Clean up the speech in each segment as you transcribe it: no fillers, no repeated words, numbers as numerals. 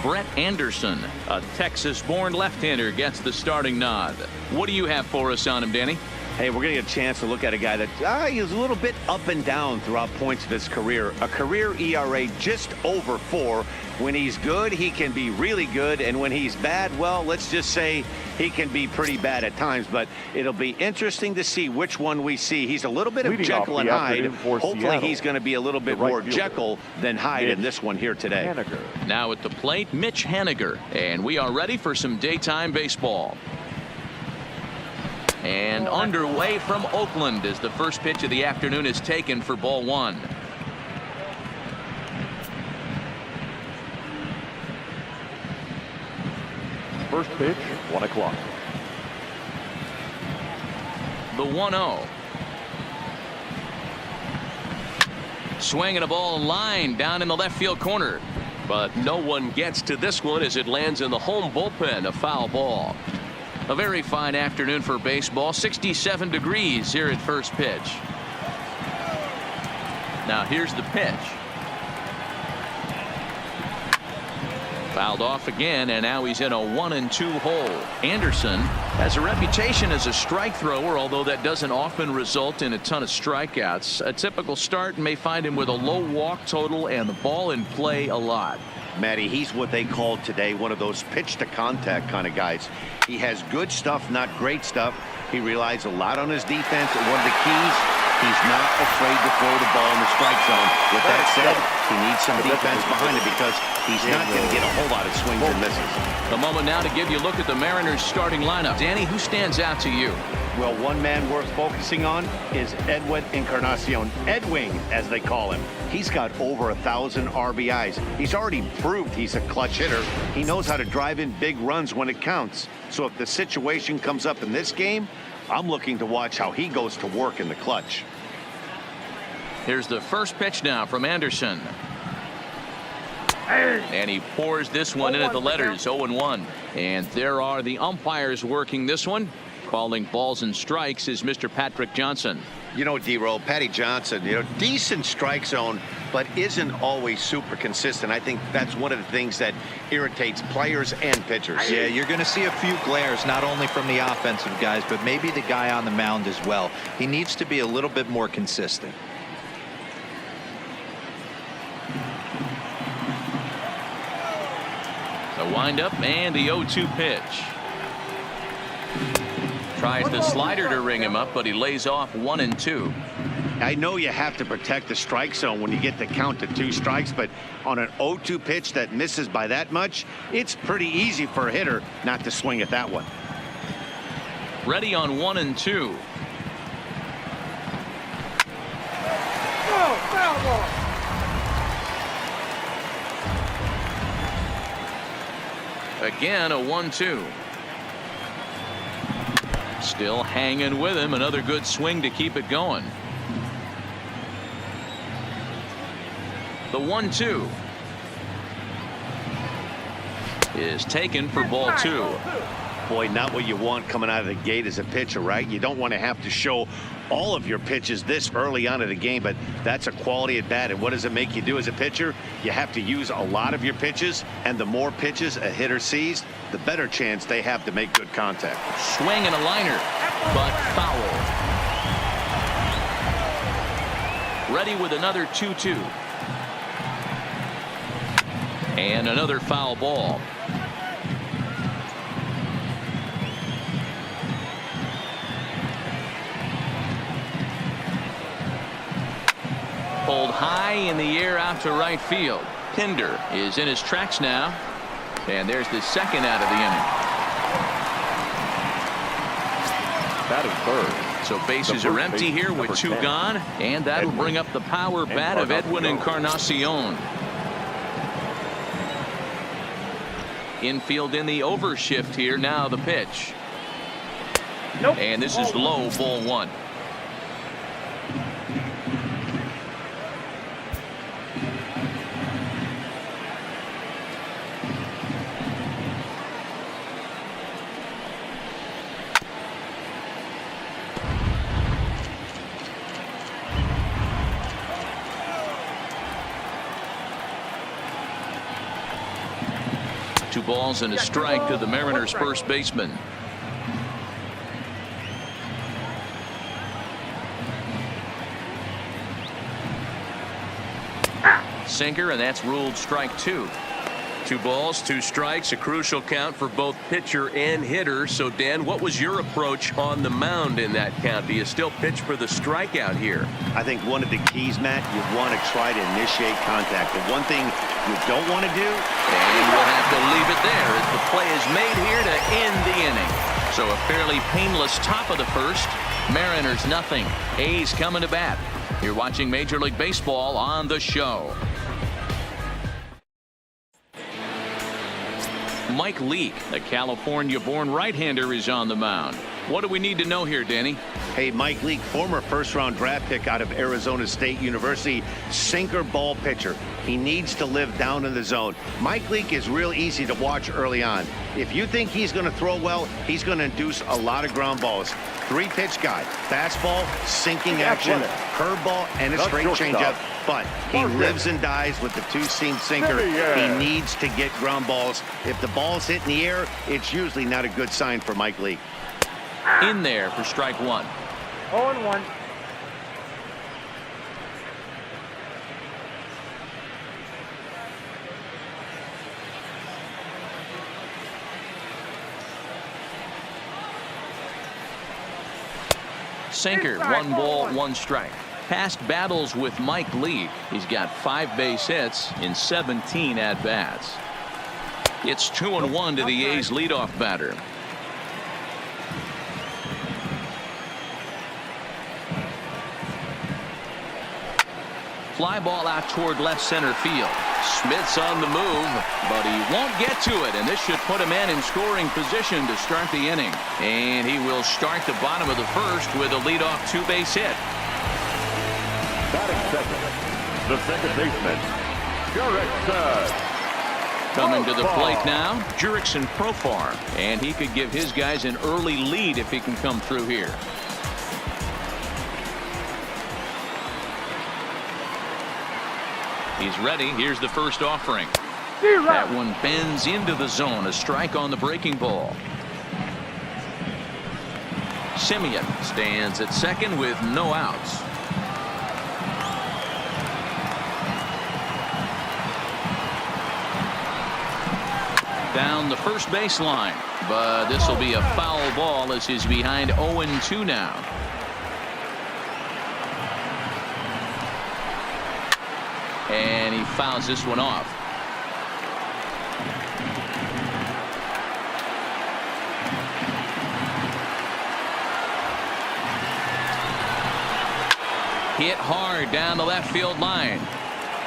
Brett Anderson, a Texas-born left-hander, gets the starting nod. What do you have for us on him, Danny? Hey, we're going to get a chance to look at a guy that he's a little bit up and down throughout points of his career. A career ERA just over 4. When he's good, he can be really good. And when he's bad, well, let's just say he can be pretty bad at times. But it'll be interesting to see which one we see. He's a little bit of Jekyll and Hyde. Hopefully he's going to be a little bit more Jekyll than Hyde in this one here today. Now at the plate, Mitch Haniger. And we are ready for some daytime baseball. And underway from Oakland as the first pitch of the afternoon is taken for ball 1. First pitch, 1 o'clock. The 1-0. Swinging a ball line down in the left field corner. But no one gets to this one as it lands in the home bullpen. A foul ball. A very fine afternoon for baseball. 67 degrees here at first pitch. Now here's the pitch. Fouled off again, and now he's in a 1-2 hole. Anderson has a reputation as a strike thrower, although that doesn't often result in a ton of strikeouts. A typical start may find him with a low walk total and the ball in play a lot. Matty, he's what they call today one of those pitch to contact kind of guys. He has good stuff, not great stuff. He relies a lot on his defense. And one of the keys, he's not afraid to throw the ball in the strike zone. With that said, he needs some defense behind it because he's not going to get a whole lot of swings and misses. A moment now to give you a look at the Mariners starting lineup. Danny, who stands out to you? Well, one man worth focusing on is Edwin Encarnacion. Edwin, as they call him. He's got over 1,000 RBIs. He's already proved he's a clutch hitter. He knows how to drive in big runs when it counts. So if the situation comes up in this game, I'm looking to watch how he goes to work in the clutch. Here's the first pitch now from Anderson. And he pours this one in at the letters. 0-1. And there are the umpires working this one. Calling balls and strikes is Mr. Patrick Johnson. You know, D-Roll, Patty Johnson, decent strike zone, but isn't always super consistent. I think that's one of the things that irritates players and pitchers. Yeah, you're going to see a few glares, not only from the offensive guys, but maybe the guy on the mound as well. He needs to be a little bit more consistent. The windup and the 0-2 pitch. Tries the slider to ring him up, but he lays off 1-2. I know you have to protect the strike zone when you get the count to 2 strikes, but on an 0-2 pitch that misses by that much, it's pretty easy for a hitter not to swing at that one. Ready on 1-2. Again, a 1-2. Still hanging with him. Another good swing to keep it going. The 1-2 is taken for ball 2. Boy, not what you want coming out of the gate as a pitcher, right? You don't want to have to show all of your pitches this early on in the game, but that's a quality at bat. And what does it make you do as a pitcher? You have to use a lot of your pitches, and the more pitches a hitter sees, the better chance they have to make good contact. Swing and a liner, but foul. Ready with another 2-2. And another foul ball. Pulled high in the air out to right field. Pinder is in his tracks now. And there's the second out of the inning. Batting third. So bases are empty here with 2 gone. And that'll bring up the power bat of Edwin Encarnacion. Infield in the overshift here. Now the pitch. And this is low, ball 1. 2 balls and a strike to the Mariners first baseman. Sinker, and that's ruled strike 2. 2 balls, 2 strikes, a crucial count for both pitcher and hitter. So, Dan, what was your approach on the mound in that count? Do you still pitch for the strikeout here? I think one of the keys, Matt, you want to try to initiate contact. The one thing you don't want to do, and we'll have to leave it there as the play is made here to end the inning. So a fairly painless top of the first. Mariners nothing. A's coming to bat. You're watching Major League Baseball on The Show. Mike Leake, a California-born right-hander, is on the mound. What do we need to know here, Danny? Hey, Mike Leake, former first-round draft pick out of Arizona State University, sinker ball pitcher. He needs to live down in the zone. Mike Leake is real easy to watch early on. If you think he's going to throw well, he's going to induce a lot of ground balls. 3-pitch guy, fastball, sinking action, curveball, and a straight changeup. But he lives and dies with the 2-seam sinker. He needs to get ground balls. If the ball's hit in the air, it's usually not a good sign for Mike Leake. In there for strike 1. 0-1. Sinker, 1 ball, 1 strike. Past battles with Mike Leake, he's got 5 base hits in 17 at-bats. It's 2-1 to the A's leadoff batter. Fly ball out toward left center field. Smith's on the move, but he won't get to it, and this should put a man in scoring position to start the inning. And he will start the bottom of the first with a leadoff 2-base hit. Batting second, the second baseman, Jurickson. Coming to the plate now, Jurickson Profar, and he could give his guys an early lead if he can come through here. He's ready. Here's the first offering. That one bends into the zone. A strike on the breaking ball. Simeon stands at second with no outs. Down the first baseline, but this will be a foul ball as he's behind 0-2 now. And he fouls this one off. Hit hard down the left field line,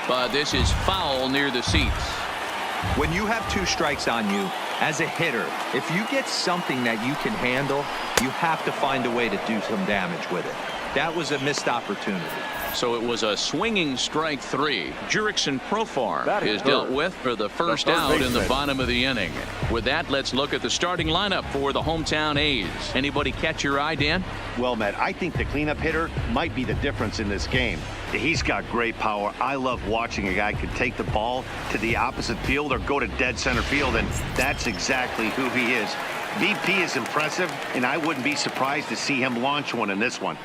but this is foul near the seats. When you have 2 strikes on you, as a hitter, if you get something that you can handle, you have to find a way to do some damage with it. That was a missed opportunity. So it was a swinging strike 3. Jurickson Profar is dealt with for the first out in the bottom of the inning. With that, let's look at the starting lineup for the hometown A's. Anybody catch your eye, Dan? Well, Matt, I think the cleanup hitter might be the difference in this game. He's got great power. I love watching a guy can take the ball to the opposite field or go to dead center field, and that's exactly who he is. VP is impressive, and I wouldn't be surprised to see him launch one in this one.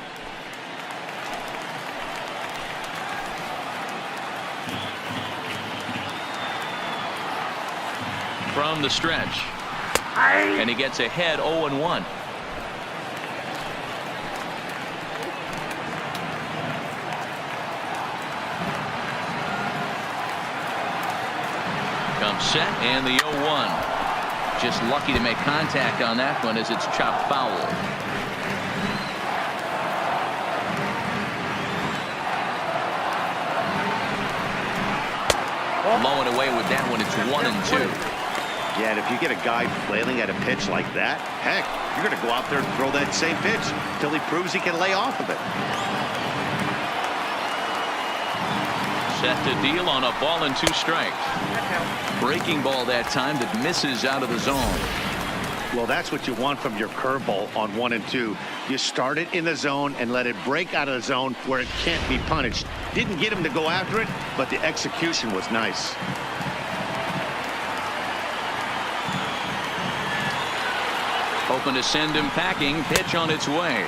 From the stretch, and he gets ahead 0-1. Comes set, and the 0-1. Just lucky to make contact on that one as it's chopped foul. Blowing away with that one. It's 1-2. Yeah, and if you get a guy flailing at a pitch like that, heck, you're going to go out there and throw that same pitch until he proves he can lay off of it. Set to deal on a ball and 2 strikes. Breaking ball that time that misses out of the zone. Well, that's what you want from your curveball on 1-2. You start it in the zone and let it break out of the zone where it can't be punished. Didn't get him to go after it, but the execution was nice. Hoping to send him packing. Pitch on its way.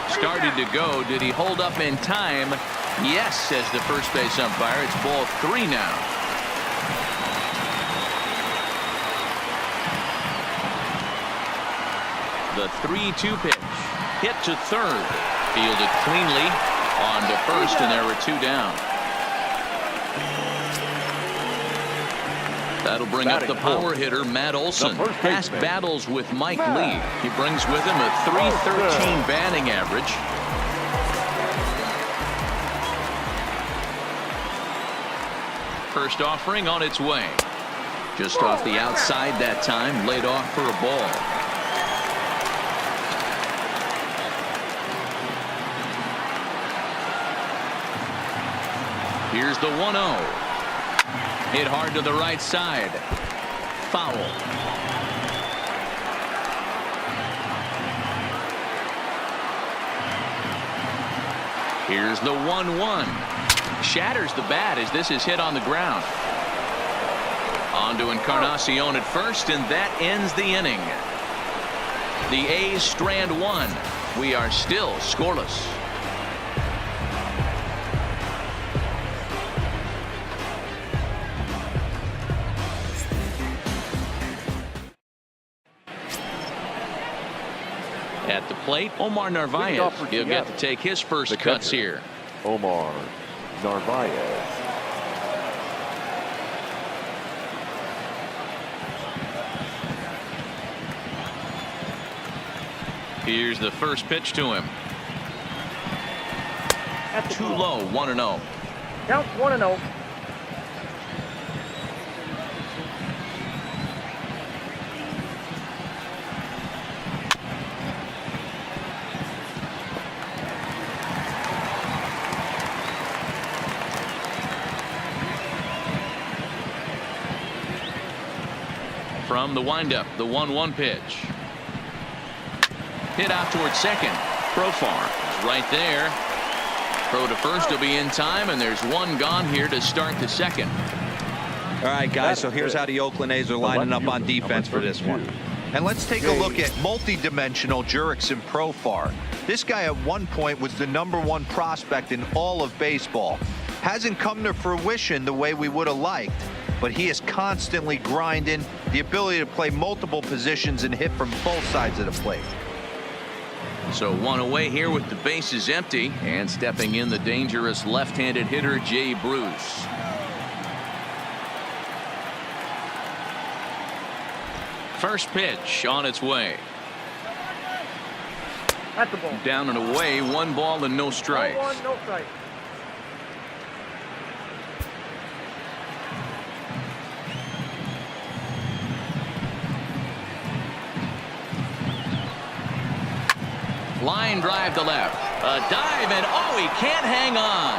Started to go. Did he hold up in time? Yes, says the first base umpire. It's ball 3 now. The 3-2 pitch. Hit to third. Fielded cleanly. On to first, and there were 2 down. That'll bring up the power hitter, Matt Olson. Past battles with Mike Lee. He brings with him a .313 batting average. First offering on its way. Just off the outside that time, laid off for a ball. Here's the 1-0. Hit hard to the right side. Foul. Here's the 1-1. Shatters the bat as this is hit on the ground. On to Encarnacion at first, and that ends the inning. The A's strand 1. We are still scoreless. At the plate, Omar Narvaez. He'll get to take his first cuts here. Omar Narvaez. Here's the first pitch to him. Too low, 1-0. Count 1-0. From the windup, the 1-1 pitch. Hit out towards second. Profar is right there. Throw to first will be in time, and there's 1 gone here to start the second. All right, guys, so here's how the Oakland A's are lining up on defense for this one. And let's take a look at multi-dimensional Jurickson Profar. This guy at one point was the #1 prospect in all of baseball. Hasn't come to fruition the way we would have liked, but he is constantly grinding, the ability to play multiple positions and hit from both sides of the plate. So 1 away here with the bases empty, and stepping in the dangerous left-handed hitter Jay Bruce. First pitch on its way. At the ball. Down and away, 1 ball and no strikes. 1-1, no strike. Line drive to left. A dive, and oh, he can't hang on.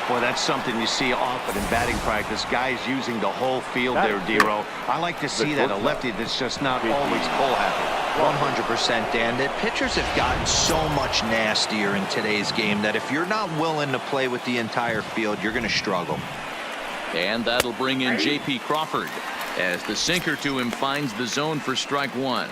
Boy, that's something you see often in batting practice. Guys using the whole field there, Dero. I like to see that. A lefty that's just not always pull happy. 100%, Dan. The pitchers have gotten so much nastier in today's game that if you're not willing to play with the entire field, you're going to struggle. And that'll bring in J.P. Crawford as the sinker to him finds the zone for strike 1.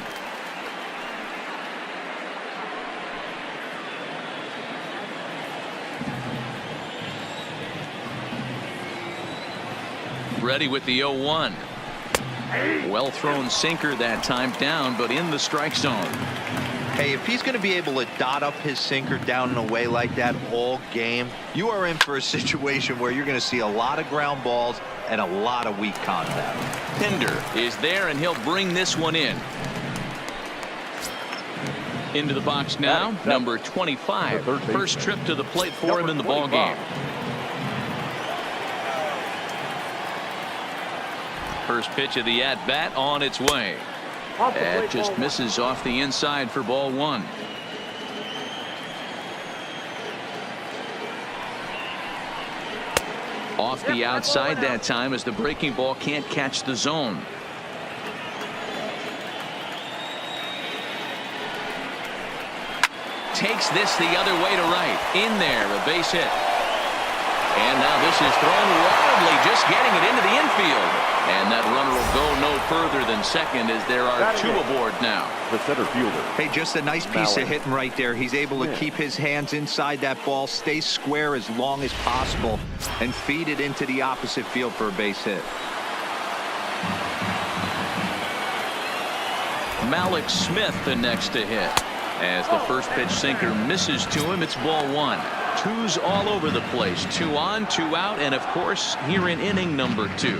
Ready with the 0-1. Well thrown sinker that time, down but in the strike zone. Hey, if he's going to be able to dot up his sinker down and away like that all game, you are in for a situation where you're going to see a lot of ground balls and a lot of weak contact. Pinder is there, and he'll bring this one in. Into the box now, number 25. First trip to the plate for him in the ball game. First pitch of the at-bat on its way. That just misses off the inside for ball 1. Off the outside that time as the breaking ball can't catch the zone. Takes this the other way to right. In there, a base hit. And now This is thrown wildly, just getting it into the infield. And that runner will go no further than second as there are 2 aboard now. The center fielder. Hey, just a nice piece of hitting right there. He's able to keep his hands inside that ball, stay square as long as possible, and feed it into the opposite field for a base hit. Malik Smith the next to hit. As the first pitch sinker misses to him, it's ball 1. 2's all over the place. 2 on, 2 out, and of course here in inning number 2.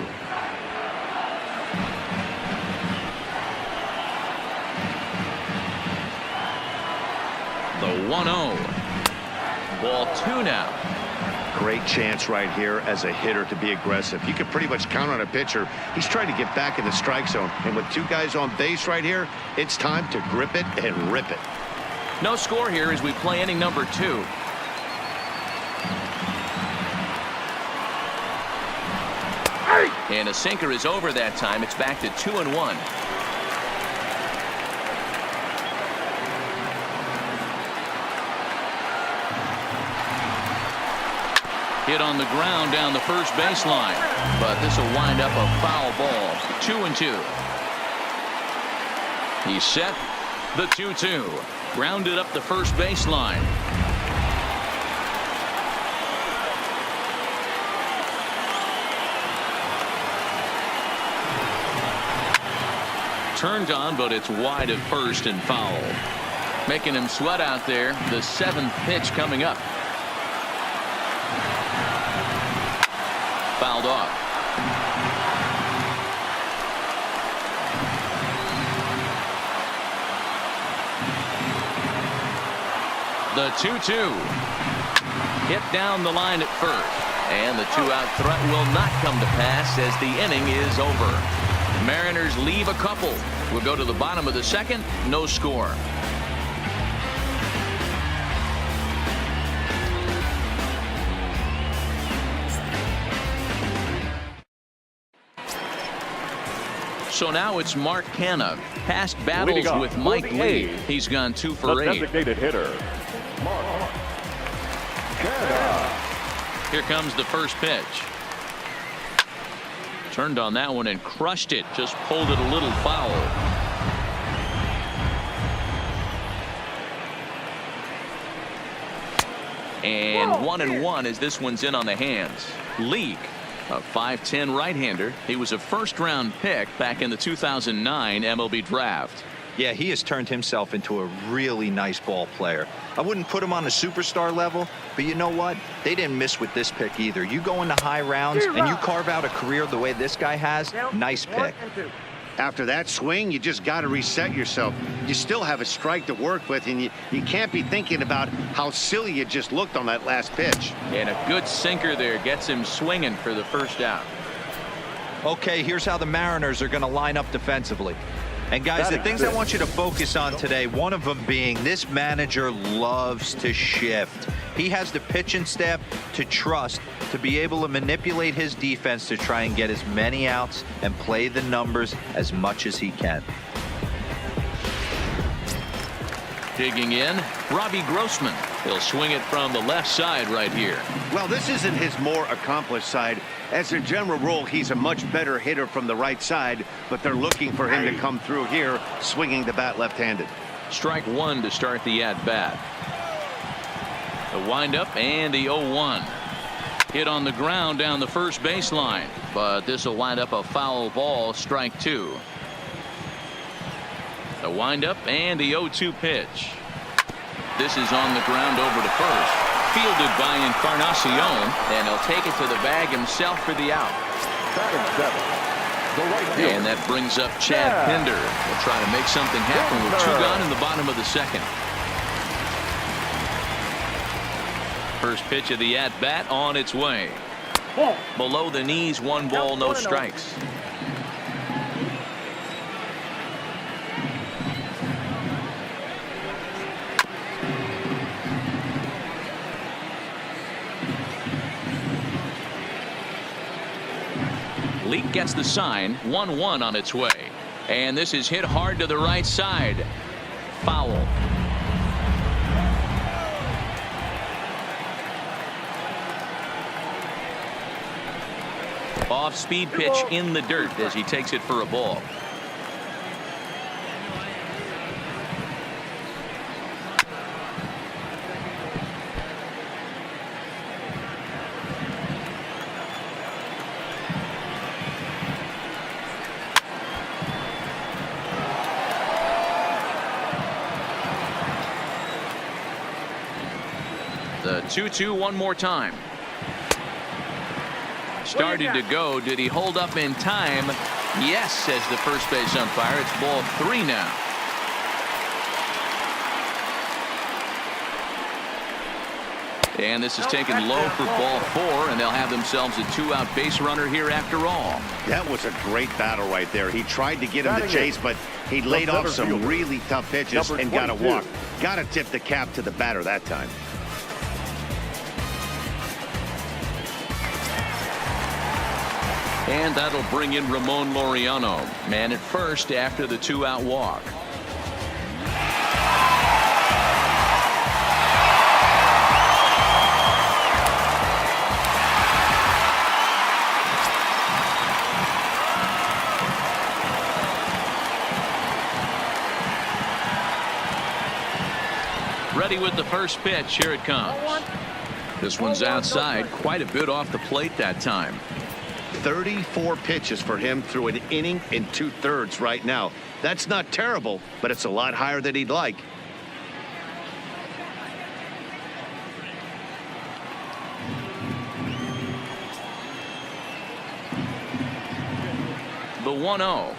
The 1-0. Ball 2 now. Great chance right here as a hitter to be aggressive. You can pretty much count on a pitcher. He's trying to get back in the strike zone. And with 2 guys on base right here, it's time to grip it and rip it. No score here as we play inning number 2. And a sinker is over that time. It's back to 2-1. Hit on the ground down the first baseline, but this will wind up a foul ball. 2-2. He's set. The 2-2. Grounded up the first baseline. Turned on, but it's wide at first and foul. Making him sweat out there. The 7th pitch coming up. Fouled off. The 2-2. Hit down the line at first. And the 2-out threat will not come to pass as the inning is over. Mariners leave a couple. We'll go to the bottom of the 2nd. No score. So now it's Mark Canha. Past battles with Mike Lee. He's gone 2 for 8. Designated hitter, Mark Canha. Here comes the first pitch. Turned on that one and crushed it. Just pulled it a little foul. And 1-1 as this one's in on the hands. Leake, a 5'10" right-hander. He was a first-round pick back in the 2009 MLB draft. Yeah, he has turned himself into a really nice ball player. I wouldn't put him on a superstar level, but you know what? They didn't miss with this pick either. You go into high rounds and you carve out a career the way this guy has, nice pick. After that swing, you just got to reset yourself. You still have a strike to work with, and you can't be thinking about how silly you just looked on that last pitch. And a good sinker there gets him swinging for the first out. Okay, here's how the Mariners are going to line up defensively. And guys, the things I want you to focus on today, one of them being this manager loves to shift. He has the pitching staff to trust to be able to manipulate his defense to try and get as many outs and play the numbers as much as he can. Digging in, Robbie Grossman. He'll swing it from the left side right here. Well, this isn't his more accomplished side. As a general rule, he's a much better hitter from the right side, but they're looking for him to come through here, swinging the bat left-handed. Strike 1 to start the at-bat. The windup and the 0-1. Hit on the ground down the first baseline, but this will wind up a foul ball. Strike 2. The windup and the 0-2 pitch. This is on the ground over to first. Fielded by Encarnacion, and he'll take it to the bag himself for the out. Batting 7, the right fielder. And that brings up Chad Pinder. Will try to make something happen with 2 gone in the bottom of the 2nd. First pitch of the at-bat on its way. Below the knees, 1 ball, no strikes. Leake gets the sign. 1-1 on its way. And this is hit hard to the right side. Foul. Off-speed pitch in the dirt as he takes it for a ball. The 2-2 one more time. Started to go. Did he hold up in time? Yes, says the first base umpire. It's ball 3 now. And this is taken low for ball 4, and they'll have themselves a 2-out base runner here after all. That was a great battle right there. He tried to get him to chase, but he laid off some really tough pitches and got a walk. Got to tip the cap to the batter that time. And that'll bring in Ramon Laureano, man at first after the 2-out walk. Ready with the first pitch. Here it comes. This one's outside, quite a bit off the plate that time. 34 pitches for him through an inning and 2/3 right now. That's not terrible, but it's a lot higher than he'd like. The 1-0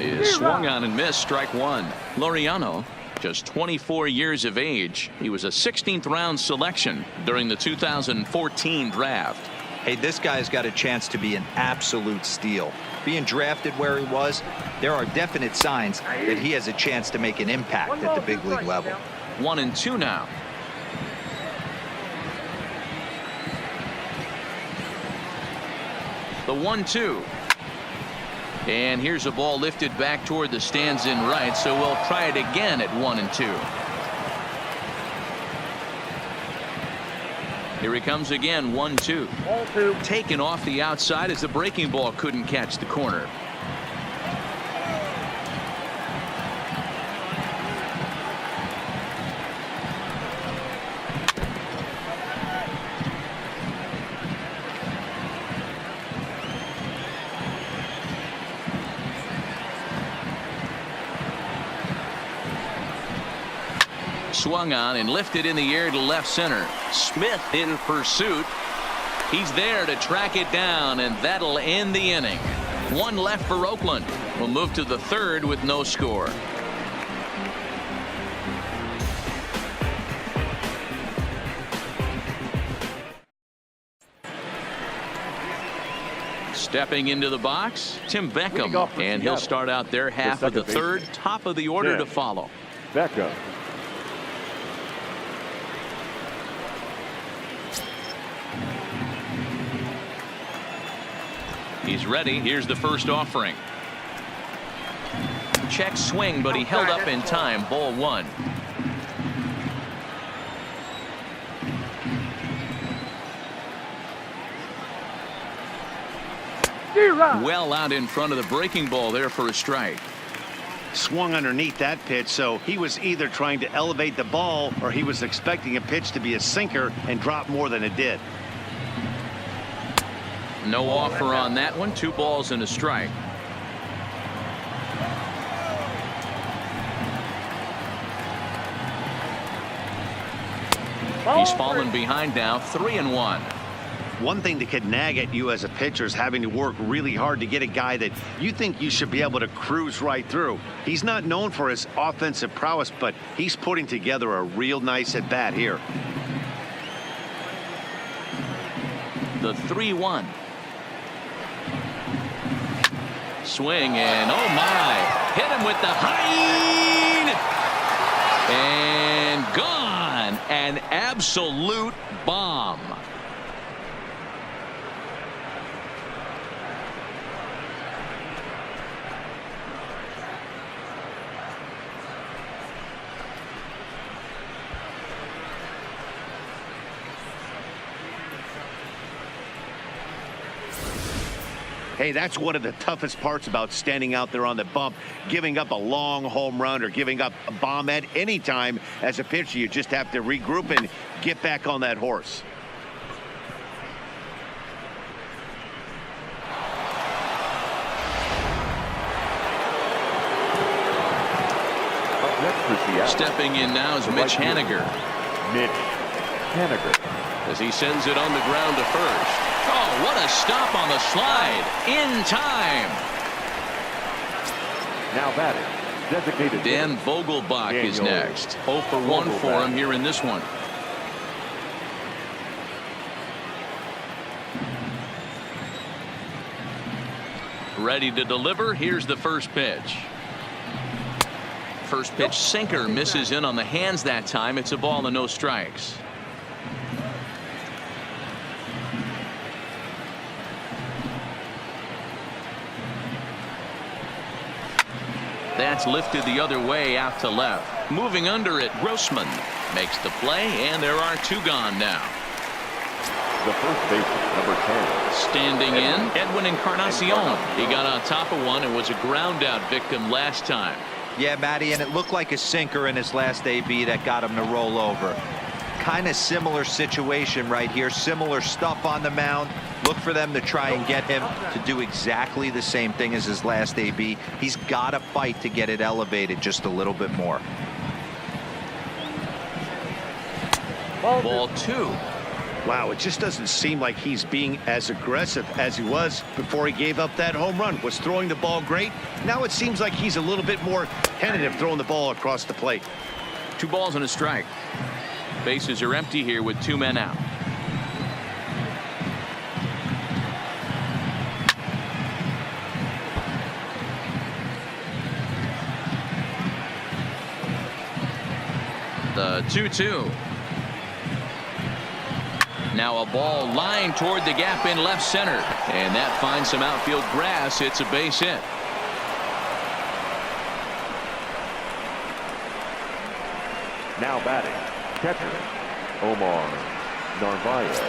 is swung on and missed. Strike 1. Laureano, just 24 years of age. He was a 16th round selection during the 2014 draft. Hey, this guy's got a chance to be an absolute steal. Being drafted where he was, there are definite signs that he has a chance to make an impact at the big league level. 1-2 now. The 1-2. And here's a ball lifted back toward the stands in right, so we'll try it again at 1-2. Here he comes again. 1-2. Taken off the outside as the breaking ball couldn't catch the corner. Swung on and lifted in the air to left center. Smith in pursuit. He's there to track it down, and that'll end the inning. One left for Oakland. We'll move to the 3rd with no score. Stepping into the box, Tim Beckham, and he'll start out their half of the 3rd. Top of the order to follow. Beckham. He's ready. Here's the first offering. Check swing, but he held up in time. Ball 1. Well out in front of the breaking ball there for a strike. Swung underneath that pitch, so he was either trying to elevate the ball or he was expecting a pitch to be a sinker and drop more than it did. No offer on that one. 2 balls and a strike. He's fallen behind now. 3-1. One thing that could nag at you as a pitcher is having to work really hard to get a guy that you think you should be able to cruise right through. He's not known for his offensive prowess, but he's putting together a real nice at bat here. The 3-1. Swing, and oh my, hit him with the high and gone. An absolute bomb. Hey, that's one of the toughest parts about standing out there on the bump. Giving up a long home run or giving up a bomb at any time as a pitcher, you just have to regroup and get back on that horse. Up next for Seattle. Stepping in now is Mitch Haniger. Mitch Haniger. As he sends it on the ground to first. Oh, what a stop on the slide. In time. Now batting. Designated Dan hitter, Vogelbach is Daniel next. 0 for 1 for Vogelbach. him here in this one. Ready to deliver. Here's the first pitch. First pitch sinker misses in on the hands that time. It's a ball and no strikes. That's lifted the other way out to left. Moving under it, Grossman makes the play, and there are two gone now. the first baseman, number 10. Standing in, Edwin Encarnacion. He got on top of one and was a ground out victim last time. Yeah, Matty, and it looked like a sinker in his last AB that got him to roll over. Kind of similar situation right here. Similar stuff on the mound. Look for them to try and get him to do exactly the same thing as his last AB. He's got to fight to get it elevated just a little bit more. Ball two. Wow, it just doesn't seem like he's being as aggressive as he was before he gave up that home run. Was throwing the ball great. Now it seems like he's a little bit more tentative throwing the ball across the plate. 2 balls and a strike. Bases are empty here with 2 men out. The 2-2. Now a ball lined toward the gap in left center, and that finds some outfield grass. It's a base hit. Now batting, catcher, Omar Narvaez.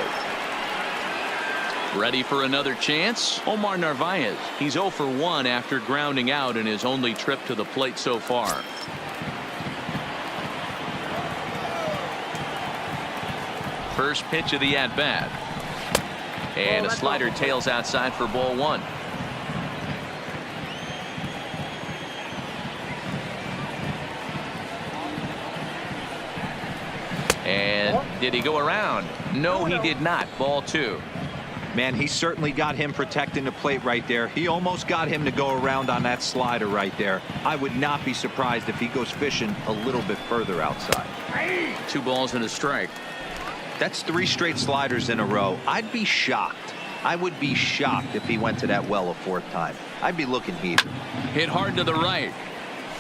Ready for another chance? Omar Narvaez. He's 0 for 1 after grounding out in his only trip to the plate so far. First pitch of the at-bat. And a slider tails outside for ball 1. And did he go around? No, he did not. Ball 2. Man, he certainly got him protecting the plate right there. He almost got him to go around on that slider right there. I would not be surprised if he goes fishing a little bit further outside. 2 balls and a strike. That's 3 straight sliders in a row. I'd be shocked. I would be shocked if he went to that well a 4th time. I'd be looking heated. Hit hard to the right.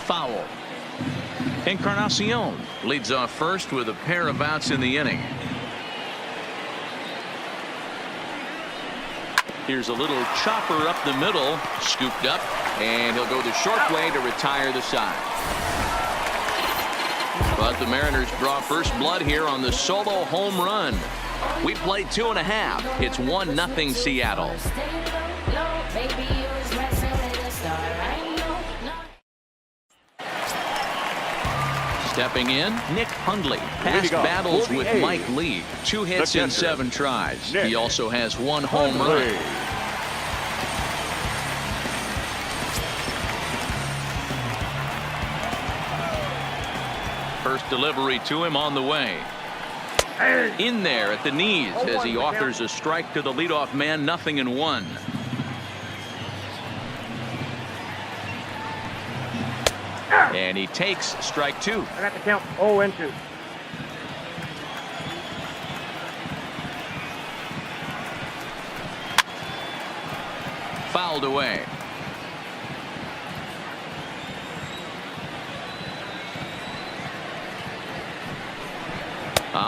Foul. Encarnacion leads off first with a pair of outs in the inning. Here's a little chopper up the middle, scooped up, and he'll go the short way to retire the side. But the Mariners draw first blood here on the solo home run. We played 2.5. It's 1-0 Seattle. Stepping in, Nick Hundley. Past battles with Mike Lee. 2 hits in 7 tries. He also has 1 home run. First delivery to him on the way. In there at the knees as he offers a strike to the leadoff man. 0-1. And he takes strike 2. I got the count 0-2. Fouled away.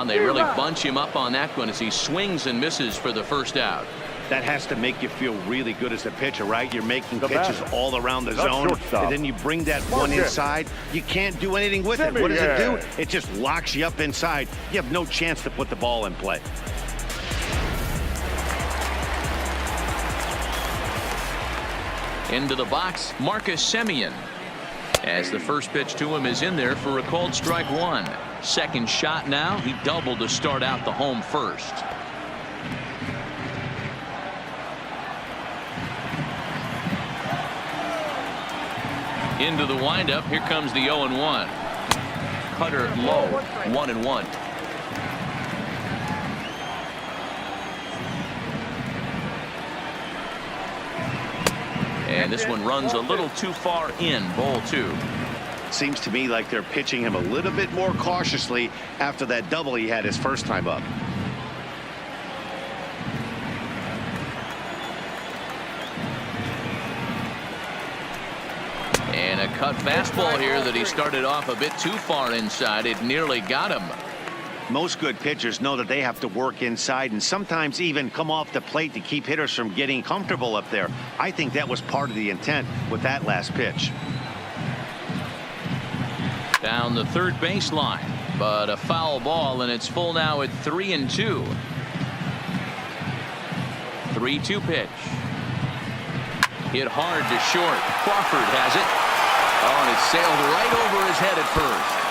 They really bunch him up on that one as he swings and misses for the first out. That has to make you feel really good as a pitcher, right? You're making pitches all around the zone, and then you bring that one inside. You can't do anything with it. What does it do? It just locks you up inside. You have no chance to put the ball in play. Into the box, Marcus Semien. As the first pitch to him is in there for a called strike one. Second shot now. He doubled to start out the home first. Into the windup. Here comes the 0-1. Cutter low. 1-1. And this one runs a little too far in. Ball 2. Seems to me like they're pitching him a little bit more cautiously after that double he had his first time up. And a cut fastball here that he started off a bit too far inside. It nearly got him. Most good pitchers know that they have to work inside and sometimes even come off the plate to keep hitters from getting comfortable up there. I think that was part of the intent with that last pitch. Down the third baseline, but a foul ball, and it's full now at 3-2. 3-2 pitch. Hit hard to short. Crawford has it. Oh, and it sailed right over his head at first.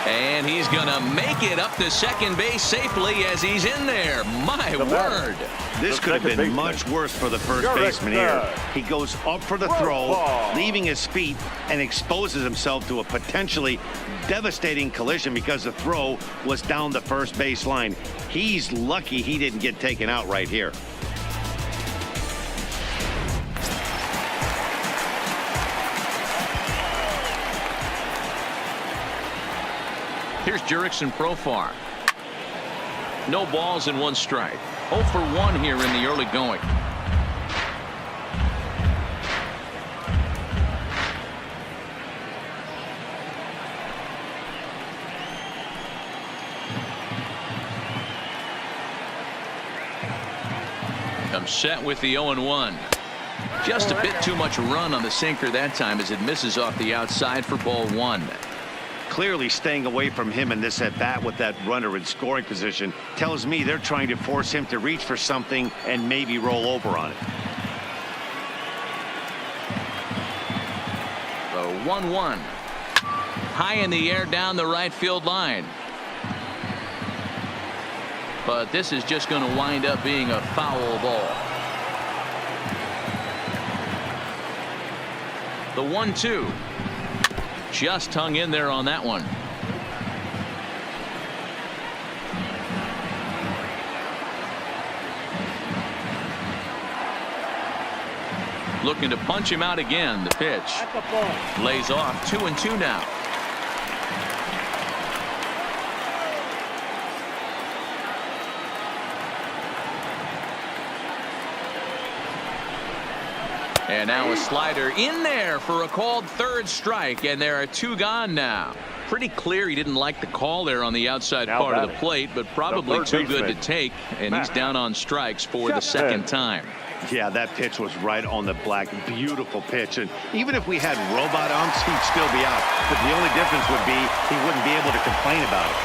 And he's going to make it up to second base safely as he's in there. My word. This could have been much worse for the first baseman here. He goes up for the throw, leaving his feet, and exposes himself to a potentially devastating collision because the throw was down the first base line. He's lucky he didn't get taken out right here. Here's Jurickson Profar. No balls and 1 strike. 0 for 1 here in the early going. I'm set with the 0-1. Just a bit too much run on the sinker that time as it misses off the outside for ball 1. Clearly staying away from him in this at bat with that runner in scoring position tells me they're trying to force him to reach for something and maybe roll over on it. The 1-1. High in the air down the right field line. But this is just going to wind up being a foul ball. The 1-2. Just hung in there on that one. Looking to punch him out again. The pitch lays off. 2-2 now. And now a slider in there for a called third strike, and there are 2 gone now. Pretty clear he didn't like the call there on the outside part of the plate, but probably too good to take, and he's down on strikes for the second time. Yeah, that pitch was right on the black. Beautiful pitch, and even if we had robot umps, he'd still be out. But the only difference would be he wouldn't be able to complain about it.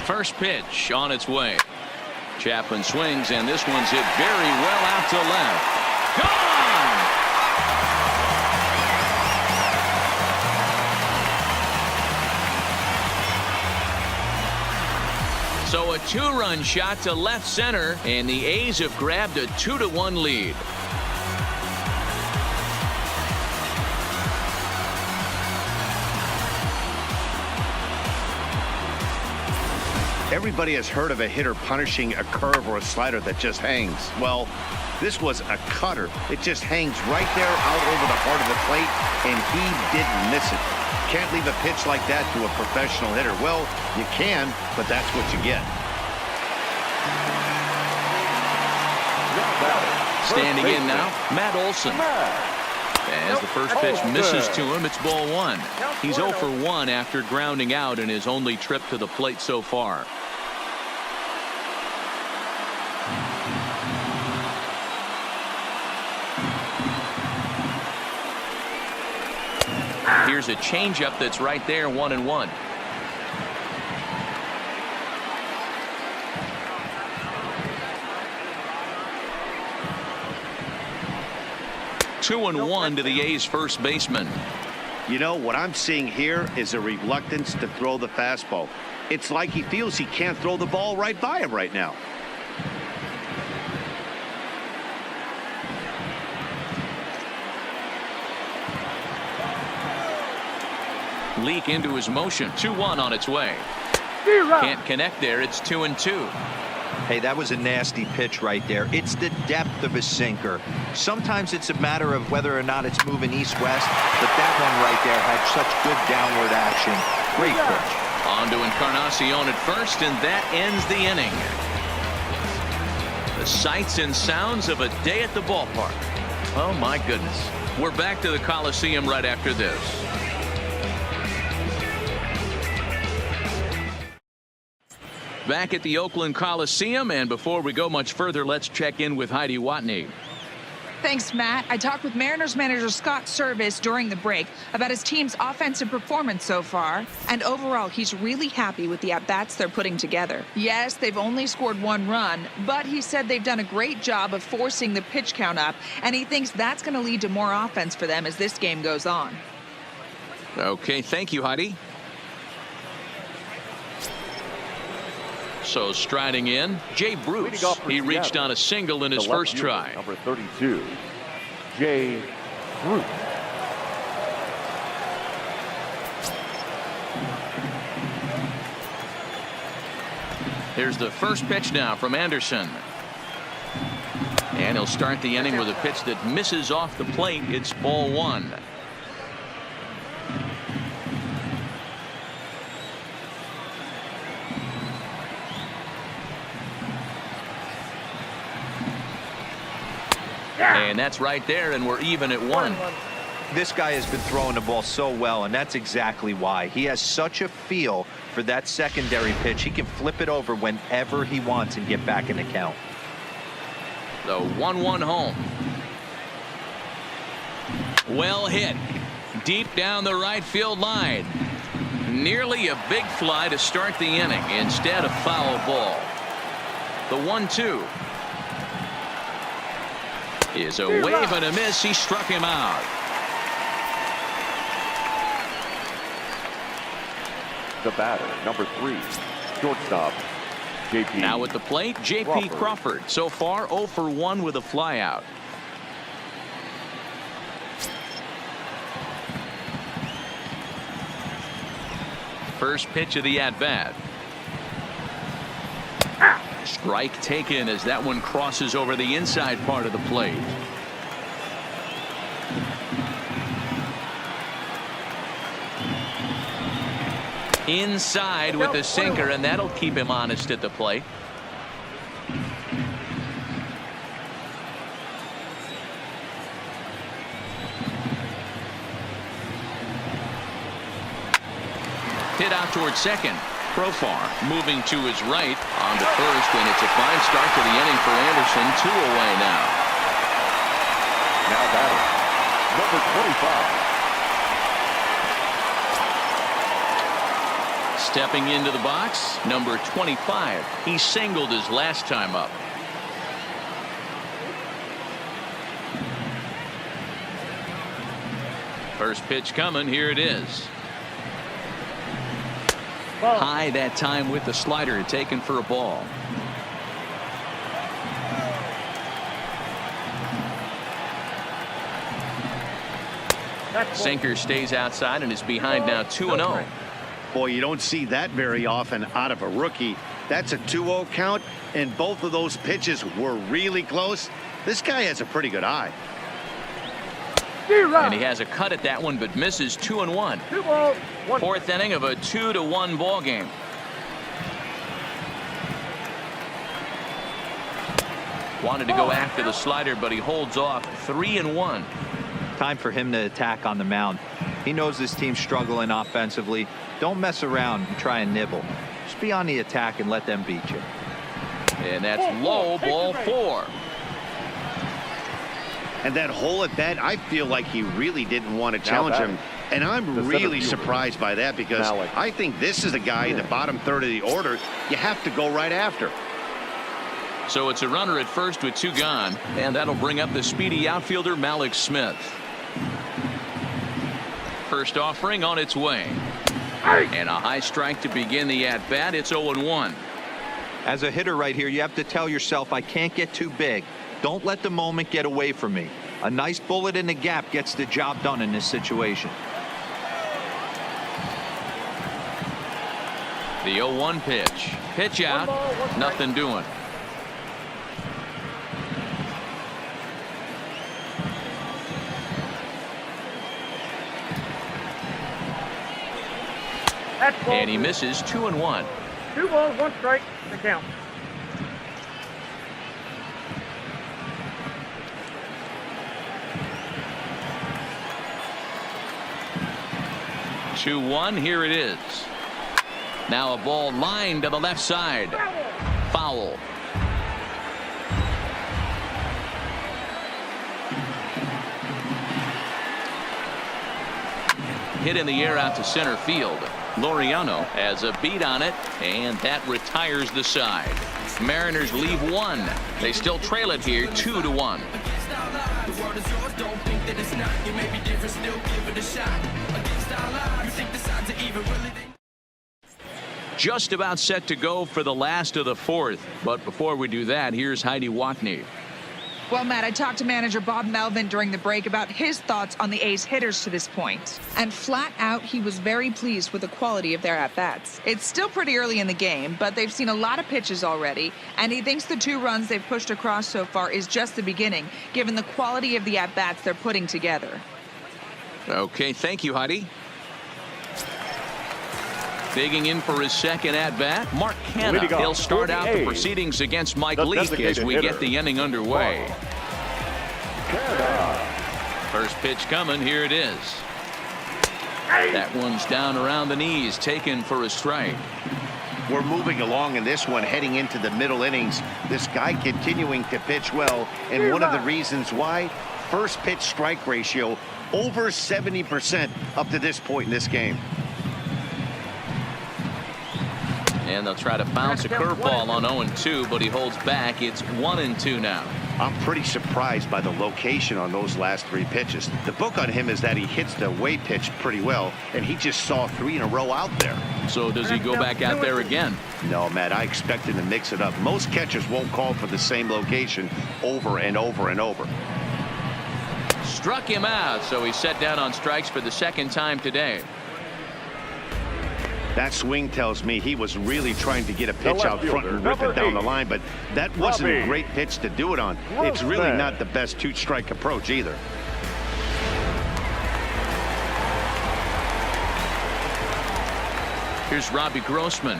First pitch on its way. Chapman swings, and this one's hit very well out to left. Gone! So a 2-run shot to left center, and the A's have grabbed a 2-1 lead. Everybody has heard of a hitter punishing a curve or a slider that just hangs. Well, this was a cutter. It just hangs right there out over the heart of the plate, and he didn't miss it. Can't leave a pitch like that to a professional hitter. Well, you can, but that's what you get. Standing in now, Matt Olson. As the first pitch misses to him, it's ball 1. He's 0 for 1 after grounding out in his only trip to the plate so far. Here's a changeup that's right there, 1-1. Two and one to the A's first baseman. You know, what I'm seeing here is a reluctance to throw the fastball. It's like he feels he can't throw the ball right by him right now. Leak into his motion. 2-1 on its way. Can't connect there. It's 2-2. Hey, that was a nasty pitch right there. It's the depth of a sinker. Sometimes it's a matter of whether or not it's moving east-west, but that one right there had such good downward action. Great pitch. On to Encarnacion at first, and that ends the inning. The sights and sounds of a day at the ballpark. Oh, my goodness. We're back to the Coliseum right after this. Back at the Oakland Coliseum, and before we go much further, let's check in with Heidi Watney. Thanks, Matt. I talked with Mariners manager Scott Service during the break about his team's offensive performance so far, and overall he's really happy with the at-bats they're putting together. Yes, they've only scored 1 run, but he said they've done a great job of forcing the pitch count up, and he thinks that's going to lead to more offense for them as this game goes on. Okay, thank you, Heidi. So striding in, Jay Bruce. He reached on a single in his first try. Number 32, Jay Bruce. Here's the first pitch now from Anderson. And he'll start the inning with a pitch that misses off the plate. It's ball 1. And that's right there, and we're even at 1. This guy has been throwing the ball so well, and that's exactly why. He has such a feel for that secondary pitch. He can flip it over whenever he wants and get back in the count. The 1-1 home. Well hit. Deep down the right field line. Nearly a big fly to start the inning. Instead, a foul ball. The 1-2. Is a wave and a miss. He struck him out. The batter, number 3, shortstop, J.P. Now at the plate, J.P. Crawford. So far 0 for 1 with a flyout. First pitch of the at-bat. Strike taken as that one crosses over the inside part of the plate. Inside with the sinker, and that'll keep him honest at the plate. Hit out towards second. Profar moving to his right on to first, and it's a fine start to the inning for Anderson. 2 away now. Now batting, number 25. Stepping into the box, number 25. He singled his last time up. First pitch coming. Here it is. High that time with the slider, taken for a ball. Sinker stays outside and is behind now 2-0. Boy, you don't see that very often out of a rookie. That's a 2-0 count, and both of those pitches were really close. This guy has a pretty good eye. And he has a cut at that one, but misses. 2-1. 2-0. Fourth inning of a 2-1 ball game. Wanted to go after the slider, but he holds off. 3-1. Time for him to attack on the mound. He knows this team's struggling offensively. Don't mess around and try and nibble. Just be on the attack and let them beat you. And that's low, ball 4. And that hole at bat, I feel like he really didn't want to challenge him. And I'm really surprised by that because I think this is a guy in the bottom third of the order you have to go right after. So it's a runner at first with 2 gone, and that'll bring up the speedy outfielder Malik Smith. First offering on its way. And a high strike to begin the at-bat. It's 0-1. As a hitter right here, you have to tell yourself, I can't get too big. Don't let the moment get away from me. A nice bullet in the gap gets the job done in this situation. The 0-1 pitch. Pitch out. Nothing doing. And he misses 2-1. 2 balls, 1 strike, the count. Two one. Here it is. Now a ball lined to the left side. Foul. Hit in the air out to center field. Laureano has a beat on it, and that retires the side. Mariners leave 1. They still trail it here 2-1. Just about set to go for the last of the 4th. But before we do that, here's Heidi Watney. Well, Matt, I talked to manager Bob Melvin during the break about his thoughts on the A's hitters to this point. And flat out, he was very pleased with the quality of their at-bats. It's still pretty early in the game, but they've seen a lot of pitches already, and he thinks the 2 runs they've pushed across so far is just the beginning, given the quality of the at-bats they're putting together. Okay, thank you, Heidi. Digging in for his second at-bat, Mark Hanna. He'll start out the proceedings against Mike Leake as we get the inning underway. First pitch coming. Here it is. That one's down around the knees, taken for a strike. We're moving along in this one, heading into the middle innings. This guy continuing to pitch well, and one of the reasons why, first pitch strike ratio over 70% up to this point in this game. And they'll try to bounce a curveball on 0-2, but he holds back. It's 1-2 now. I'm pretty surprised by the location on those last 3 pitches. The book on him is that he hits the away pitch pretty well, and he just saw 3 in a row out there. So does he go back out there again? No, Matt, I expect him to mix it up. Most catchers won't call for the same location over and over and over. Struck him out, so he's set down on strikes for the 2nd time today. That swing tells me he was really trying to get a pitch out front and rip it down the line, but that wasn't a great pitch to do it on. It's really not the best 2-strike approach either. Here's Robbie Grossman.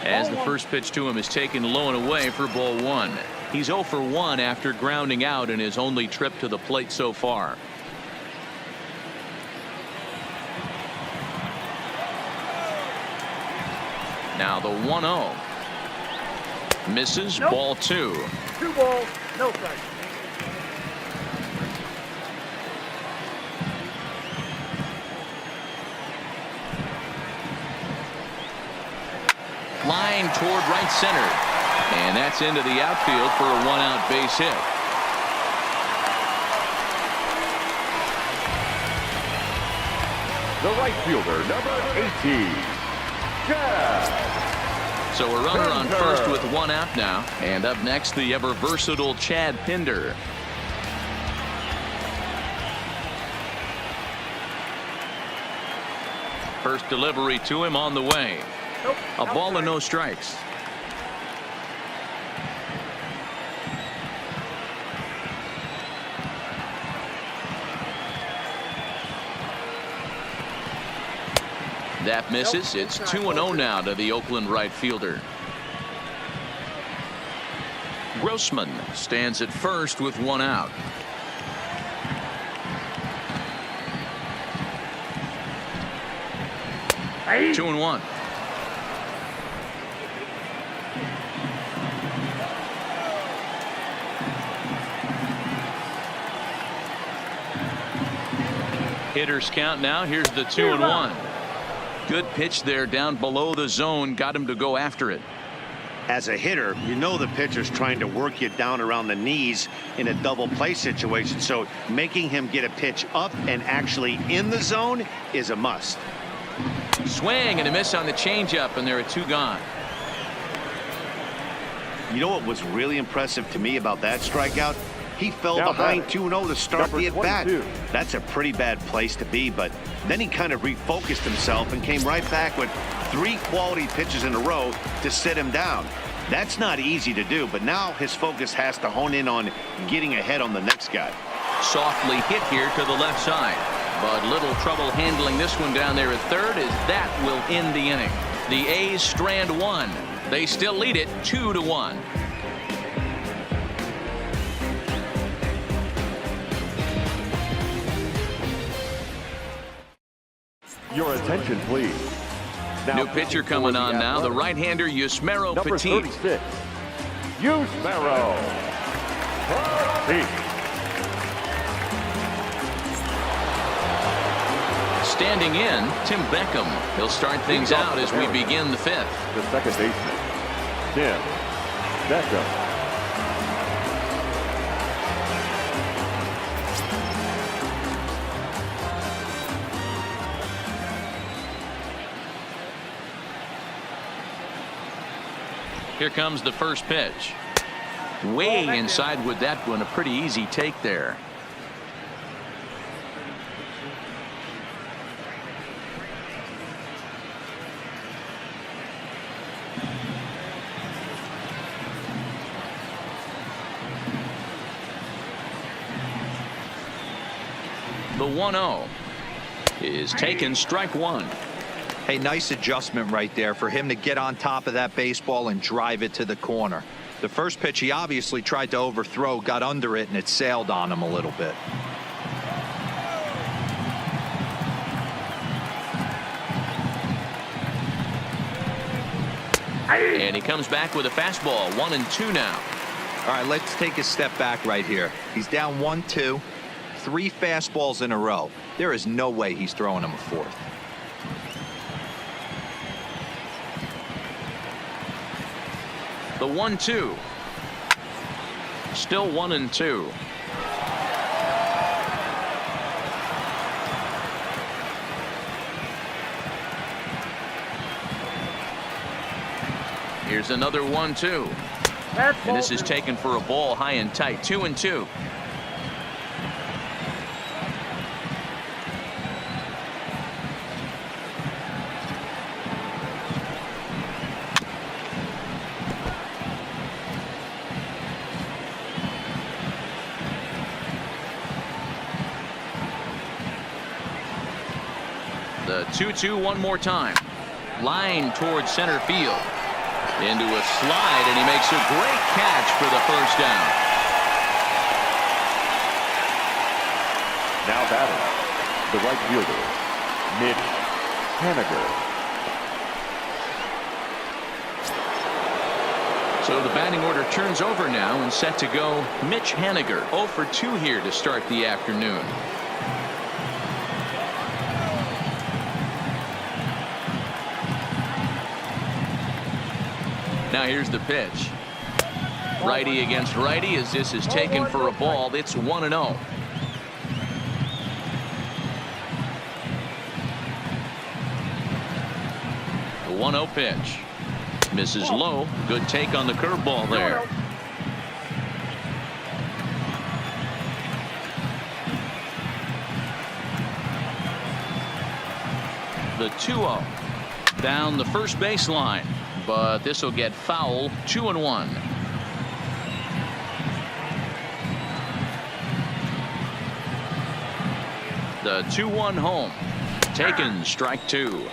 As the first pitch to him is taken low and away for ball 1. He's 0 for 1 after grounding out in his only trip to the plate so far. Now the 1-0. Misses. Ball 2. 2 balls, no strike. Line toward right center. And that's into the outfield for a 1-out base hit. The right fielder, number 18. So a runner on first with 1 out now. And up next, the ever versatile Chad Pinder. First delivery to him on the way. A ball and no strikes. That misses. It's 2-0 now to the Oakland right fielder. Grossman stands at first with 1 out. Hey. 2-1. Hitters count now. Here's the 2-1. Good pitch there down below the zone. Got him to go after it. As a hitter, you know the pitcher's trying to work you down around the knees in a double play situation. So making him get a pitch up and actually in the zone is a must. Swing and a miss on the changeup, and there are 2 gone. You know what was really impressive to me about that strikeout? He fell behind 2-0 to start the at-bat. That's a pretty bad place to be, but then he kind of refocused himself and came right back with 3 quality pitches in a row to sit him down. That's not easy to do, but now his focus has to hone in on getting ahead on the next guy. Softly hit here to the left side, but little trouble handling this one down there at third, as that will end the inning. The A's strand 1. They still lead it 2-1. Your attention, please. New pitcher coming on now, the right-hander Yusmeiro Number Petit. 36, Yusmeiro Petit. Standing in, Tim Beckham. He'll start things out as we begin the 5th. The second baseman, Tim Beckham. Here comes the first pitch. Way inside with that one. A pretty easy take there. The 1-0 is taken, strike 1. Hey, nice adjustment right there for him to get on top of that baseball and drive it to the corner. The first pitch he obviously tried to overthrow, got under it, and it sailed on him a little bit. And he comes back with a fastball. 1-2 now. All right, let's take a step back right here. He's down 1-2, 3 fastballs in a row. There is no way he's throwing him a 4th. The 1-2. Still 1-2. Here's another 1-2. And this is taken for a ball high and tight. 2-2. The 2-2 one more time. Line towards center field. Into a slide, and he makes a great catch for the first down. Now batting, the right fielder, Mitch Haniger. So the batting order turns over now and set to go Mitch Haniger. 0 for 2 here to start the afternoon. Now here's the pitch. Righty against righty as this is taken for a ball. It's 1-0. The 1-0 pitch. Misses low. Good take on the curveball there. The 2-0. Down the first baseline. But this will get foul. 2-1. The 2-1 home. Taken, strike 2.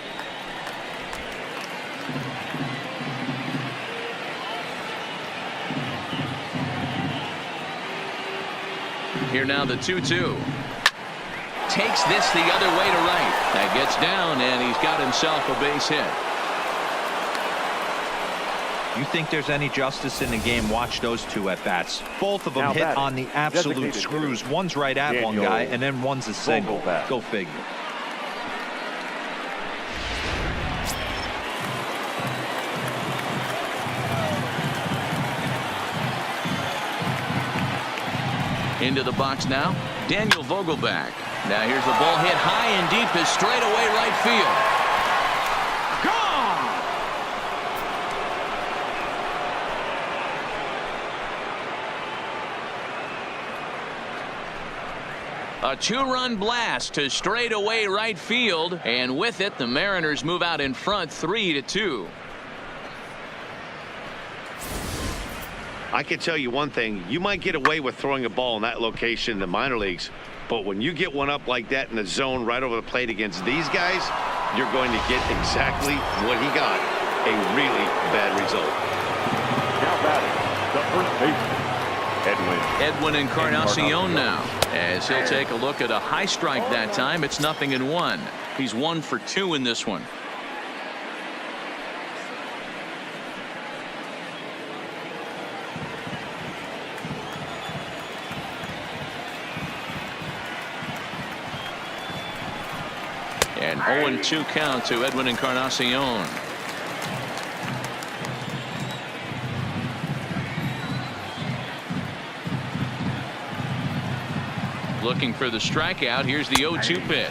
Here now the 2-2. Takes this the other way to right. That gets down, and he's got himself a base hit. You think there's any justice in the game? Watch those two at bats. Both of them hit on the absolute screws. One's right at one guy, and then one's a single. Go figure. Into the box now, Daniel Vogelback. Now here's the ball hit high and deep is straight away right field. Gone! A two-run blast to straightaway right field, and with it, the Mariners move out in front 3-2. I can tell you one thing. You might get away with throwing a ball in that location in the minor leagues, but when you get one up like that in the zone right over the plate against these guys, you're going to get exactly what he got, a really bad result. Now batting, the first baseman, Edwin Encarnacion now, as he'll take a look at a high strike that time. It's 0-1. He's 1 for 2 in this one. And 0-2 count to Edwin Encarnacion. Looking for the strikeout. Here's the 0-2 pitch.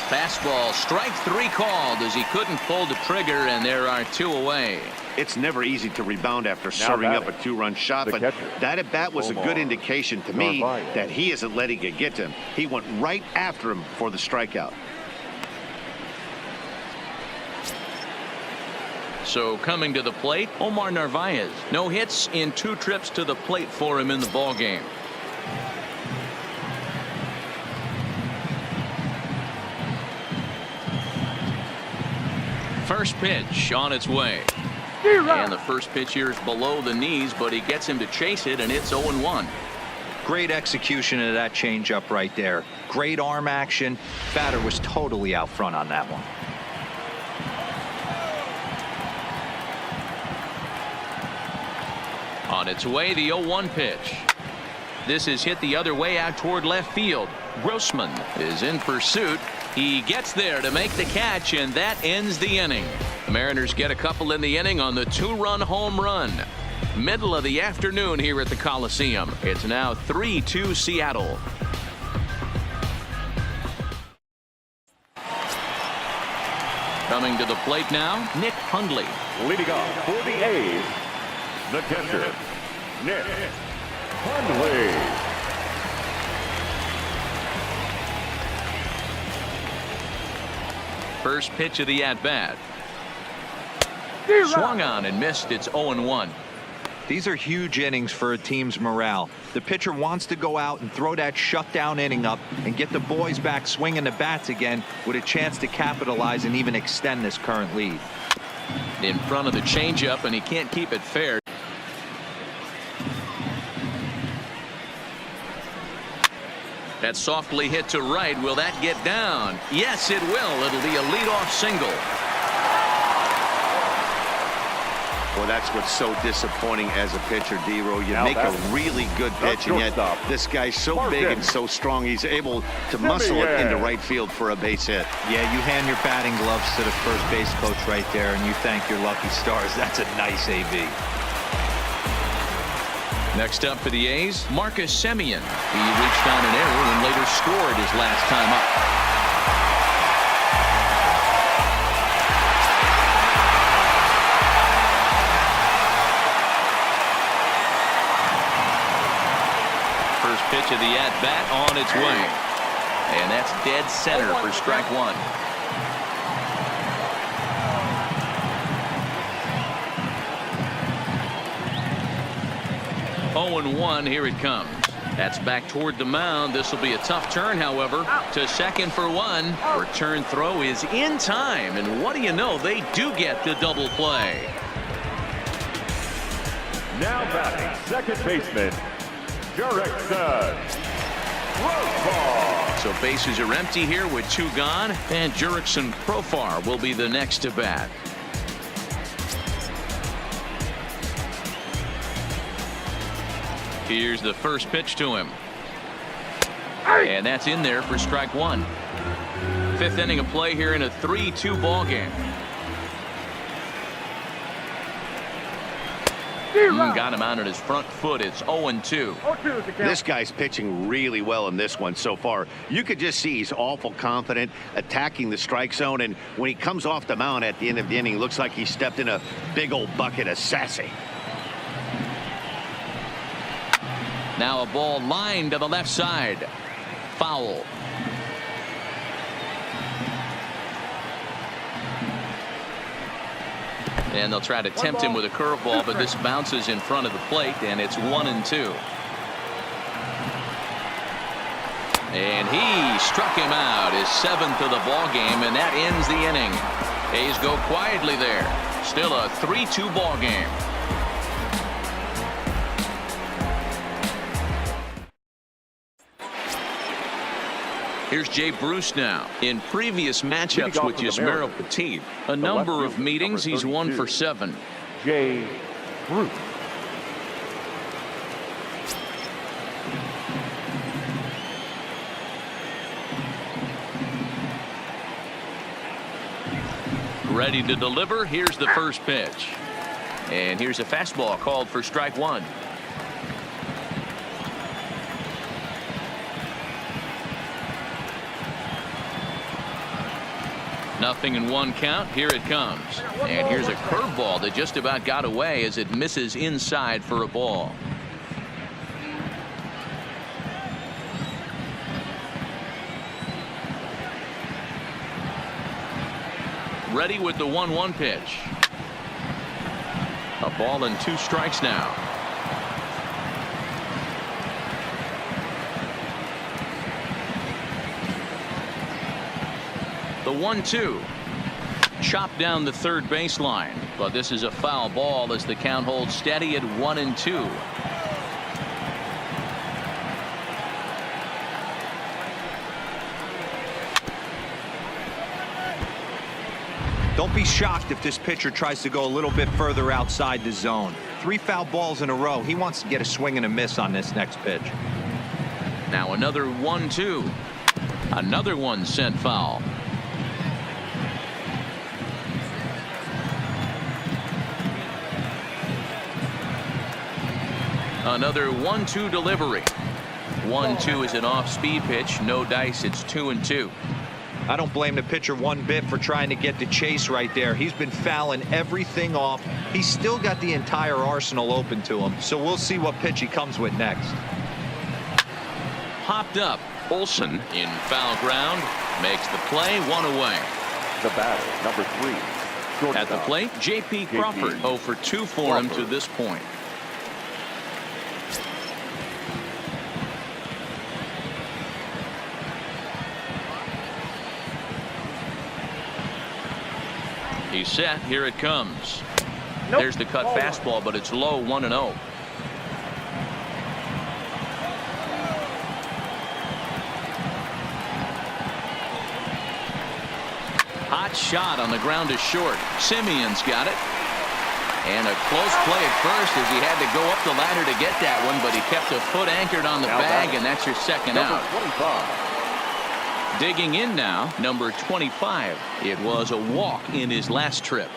Fastball, strike 3 called as he couldn't pull the trigger, and there are 2 away. It's never easy to rebound after serving up a 2-run shot, but that at bat was a good indication to me that he isn't letting it get to him. He went right after him for the strikeout. So coming to the plate, Omar Narvaez. No hits in 2 trips to the plate for him in the ball game. First pitch on its way. And the first pitch here is below the knees, but he gets him to chase it, and it's 0-1. Great execution of that changeup right there. Great arm action. Batter was totally out front on that one. On its way, the 0-1 pitch. This is hit the other way out toward left field. Grossman is in pursuit. He gets there to make the catch, and that ends the inning. The Mariners get a couple in the inning on the 2-run home run. Middle of the afternoon here at the Coliseum. It's now 3-2 Seattle. Coming to the plate now, Nick Hundley. leading off for the A's, the catcher, Nick Hundley. First pitch of the at-bat. Swung on and missed. It's 0-1. These are huge innings for a team's morale. The pitcher wants to go out and throw that shutdown inning up and get the boys back swinging the bats again with a chance to capitalize and even extend this current lead. In front of the changeup, and he can't keep it fair. That's softly hit to right. Will that get down? Yes, it will. It'll be a leadoff single. Well, that's what's so disappointing as a pitcher, D-Row. You make a really good pitch, and yet this guy's so big and so strong, he's able to muscle it into right field for a base hit. Yeah, you hand your batting gloves to the first base coach right there, and you thank your lucky stars. That's a nice AB. Next up for the A's, Marcus Semien. He reached on an error and later scored his last time up. First pitch of the at-bat on its way. And that's dead center for strike one. And 1, here it comes. That's back toward the mound. This will be a tough turn, however, to second for one. Return throw is in time, and what do you know, they do get the double play. Now batting, second baseman, Jurickson. So bases are empty here with 2 gone, and Jurickson Profar will be the next to bat. Here's the first pitch to him. And that's in there for strike one. Fifth inning of play here in a 3-2 ball game. Got him out on his front foot. It's 0-2. This guy's pitching really well in this one so far. You could just see he's awful confident attacking the strike zone, and when he comes off the mound at the end of the inning, looks like he stepped in a big old bucket of sassy. Now a ball lined to the left side. Foul. And they'll try to tempt him with a curveball, but this bounces in front of the plate, and it's 1-2. And he struck him out, his 7th of the ball game, and that ends the inning. A's go quietly there. Still a 3-2 ball game. Here's Jay Bruce now. In previous matchups with Yasmero Petit, a number of meetings, he's 1 for 7. Jay Bruce. Ready to deliver. Here's the first pitch. And here's a fastball called for strike one. Nothing in one count. Here it comes. And here's a curveball that just about got away as it misses inside for a ball. Ready with the 1-1 pitch. A ball and 2 strikes now. The 1-2. Chopped down the third baseline, but this is a foul ball as the count holds steady at 1-2. Don't be shocked if this pitcher tries to go a little bit further outside the zone. 3 foul balls in a row. He wants to get a swing and a miss on this next pitch. Now another 1-2. Another one sent foul. Another 1-2 delivery. 1-2 is an off-speed pitch. No dice. It's 2-2. I don't blame the pitcher one bit for trying to get the chase right there. He's been fouling everything off. He's still got the entire arsenal open to him. So we'll see what pitch he comes with next. Popped up. Olson in foul ground makes the play. 1 away. The batter, number 3. At the plate, J.P. Crawford. 0 for 2 for him to this point. He's set. Here it comes. Nope. There's the cut fastball, but it's low. 1-0. Hot shot on the ground is short. Simeon's got it. And a close play at first as he had to go up the ladder to get that one, but he kept a foot anchored on the bag, and that's your second out. 25. Digging in now, number 25. It was a walk in his last trip.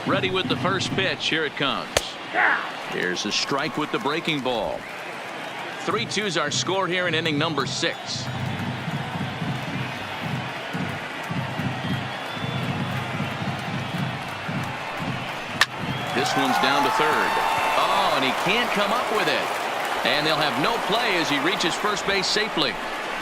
Ready with the first pitch. Here it comes. Here's a strike with the breaking ball. 3-2's our score here in inning number 6. This one's down to third. Oh, and he can't come up with it. And they'll have no play as he reaches first base safely.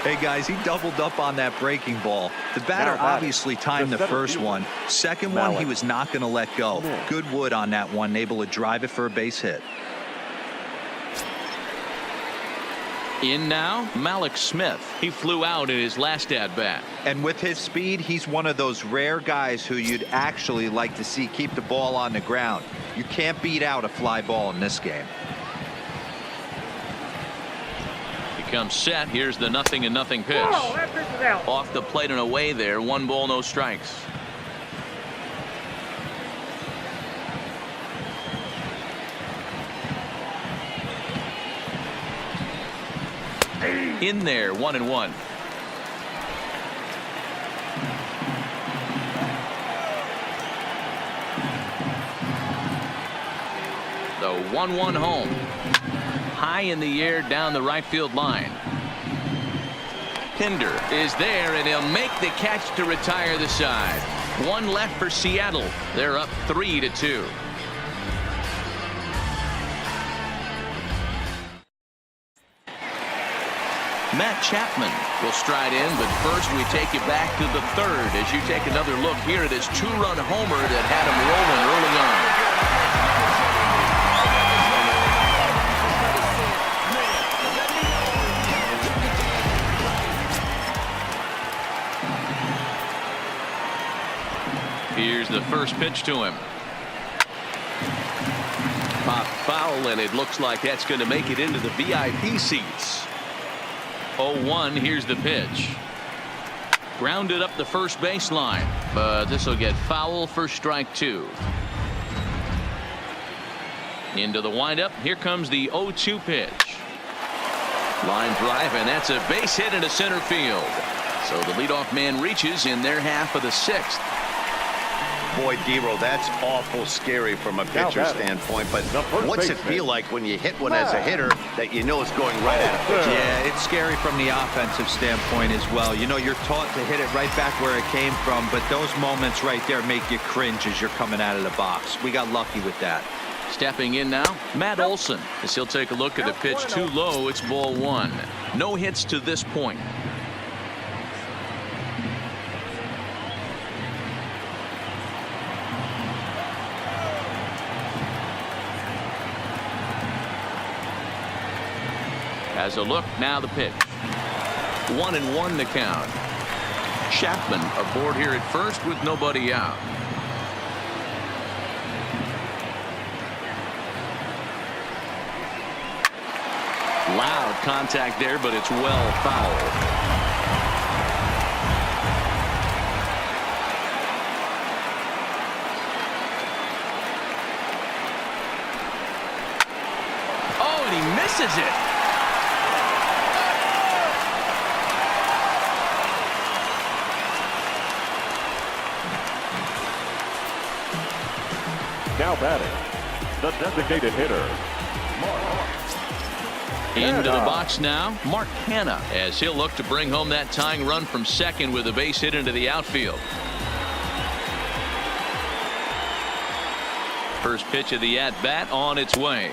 Hey guys, he doubled up on that breaking ball. The batter obviously timed the first one. Second one, he was not going to let go. Good wood on that one, able to drive it for a base hit. In now, Malik Smith. He flew out in his last at bat. And with his speed, he's one of those rare guys who you'd actually like to see keep the ball on the ground. You can't beat out a fly ball in this game. Comes set. Here's the 0-0 pitch. Oh, that pitch is out. Off the plate and away there. 1 ball, no strikes. In there, 1-1. The 1-1 home. High in the air down the right field line. Pinder is there, and he'll make the catch to retire the side. One left for Seattle. They're up 3-2. Matt Chapman will stride in, but first we take you back to the third as you take another look here at his 2-run homer that had him rolling early on. Here's the first pitch to him. Pop foul, and it looks like that's going to make it into the VIP seats. 0-1. Here's the pitch. Grounded up the first baseline, but this will get foul for strike 2. Into the windup. Here comes the 0-2 pitch. Line drive, and that's a base hit into center field. So the leadoff man reaches in their half of the 6th. Boy, Dero, that's awful scary from a pitcher standpoint, but what's it feel like when you hit one as a hitter that you know is going right at a pitcher? Yeah, it's scary from the offensive standpoint as well. You know, you're taught to hit it right back where it came from, but those moments right there make you cringe as you're coming out of the box. We got lucky with that. Stepping in now, Matt Olson, as he'll take a look at a pitch too low. It's ball 1. No hits to this point. As a look, now the pitch. 1-1 the count. Chapman aboard here at first with nobody out. Loud contact there, but it's well fouled. Oh, and he misses it. Now batting, the designated hitter, Into the box now, Mark Hanna, as he'll look to bring home that tying run from second with a base hit into the outfield. First pitch of the at-bat on its way.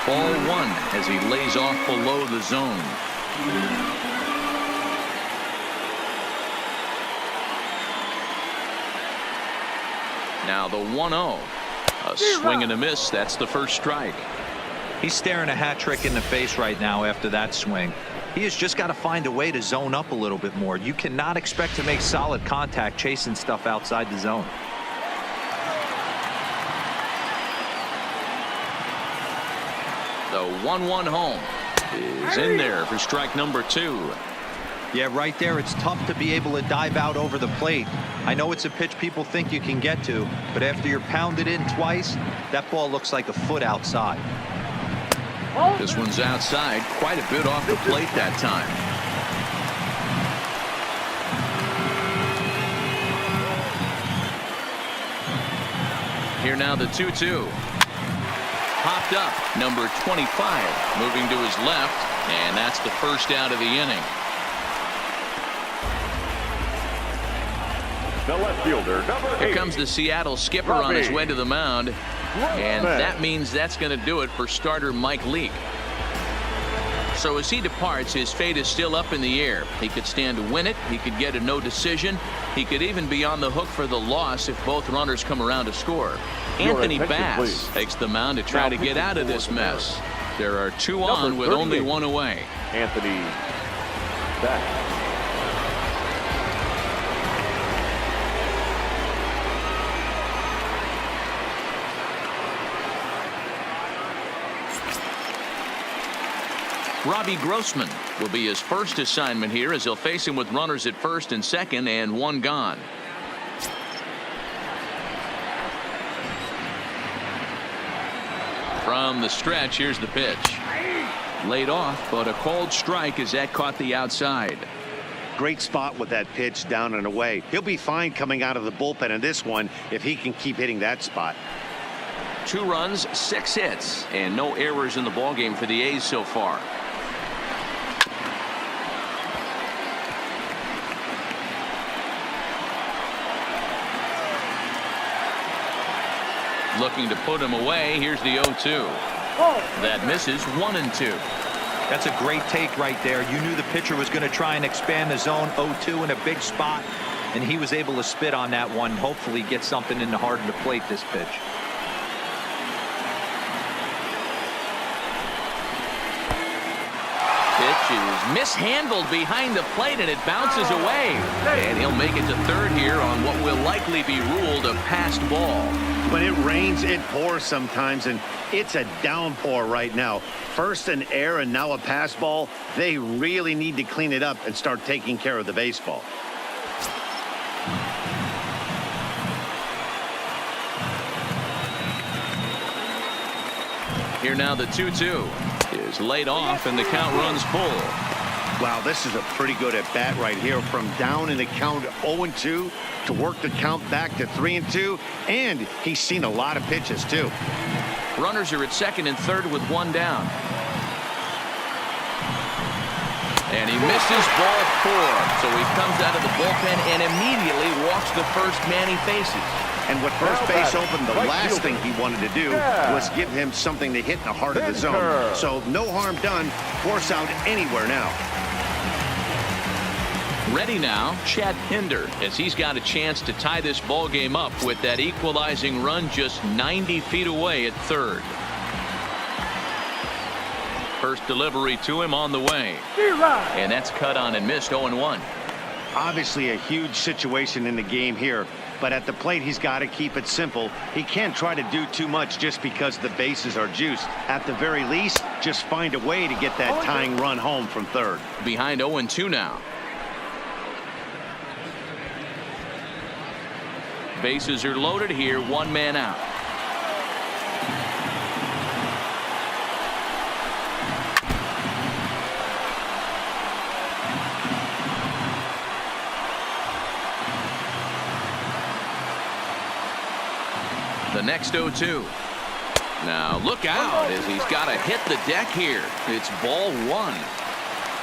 Ball 1 as he lays off below the zone. Now the 1-0. A swing and a miss. That's the first strike. He's staring a hat trick in the face right now after that swing. He has just got to find a way to zone up a little bit more. You cannot expect to make solid contact chasing stuff outside the zone. The 1-1 home is in there for strike number 2. Yeah, right there, it's tough to be able to dive out over the plate. I know it's a pitch people think you can get to, but after you're pounded in twice, that ball looks like a foot outside. This one's outside, quite a bit off the plate that time. Here now the 2-2. Popped up, number 25, moving to his left, and that's the first out of the inning. the left fielder, number 8. Here comes the Seattle skipper on his way to the mound, and that means that's going to do it for starter Mike Leake. So as he departs, his fate is still up in the air. He could stand to win it. He could get a no decision. He could even be on the hook for the loss if both runners come around to score. Anthony Bass takes the mound to try to get out of this mess. There are two on with only one away. Anthony Bass. Robbie Grossman will be his first assignment here as he'll face him with runners at first and second and one gone. From the stretch, here's the pitch. Laid off, but a called strike as that caught the outside. Great spot with that pitch down and away. He'll be fine coming out of the bullpen in this one if he can keep hitting that spot. 2 runs, 6 hits, and no errors in the ballgame for the A's so far. Looking to put him away. Here's the 0-2. That misses. 1-2. That's a great take right there. You knew the pitcher was going to try and expand the zone. 0-2 in a big spot, and he was able to spit on that one. Hopefully get something in the heart of the plate this pitch. Pitch is mishandled behind the plate, and it bounces away. And he'll make it to third here on what will likely be ruled a passed ball. When it rains, it pours sometimes, and it's a downpour right now. First an error and now a pass ball. They really need to clean it up and start taking care of the baseball. Here now the 2-2 is laid off, and the count runs full. Wow, this is a pretty good at bat right here. From down in the count 0-2 to work the count back to 3-2, and he's seen a lot of pitches too. Runners are at second and third with 1 down. And he misses ball 4. So he comes out of the bullpen and immediately walks the first man he faces. And with first base open, the last thing he wanted to do was give him something to hit in the heart of the zone. So no harm done. Force out anywhere now. Ready now, Chad Pinder, as he's got a chance to tie this ball game up with that equalizing run just 90 feet away at third. First delivery to him on the way. And that's cut on and missed. 0-1. Obviously a huge situation in the game here, but at the plate he's got to keep it simple. He can't try to do too much just because the bases are juiced. At the very least, just find a way to get that tying run home from third. Behind 0-2 now. Bases are loaded here. 1 man out. The next 0-2. Now look out as he's got to hit the deck here. It's ball 1.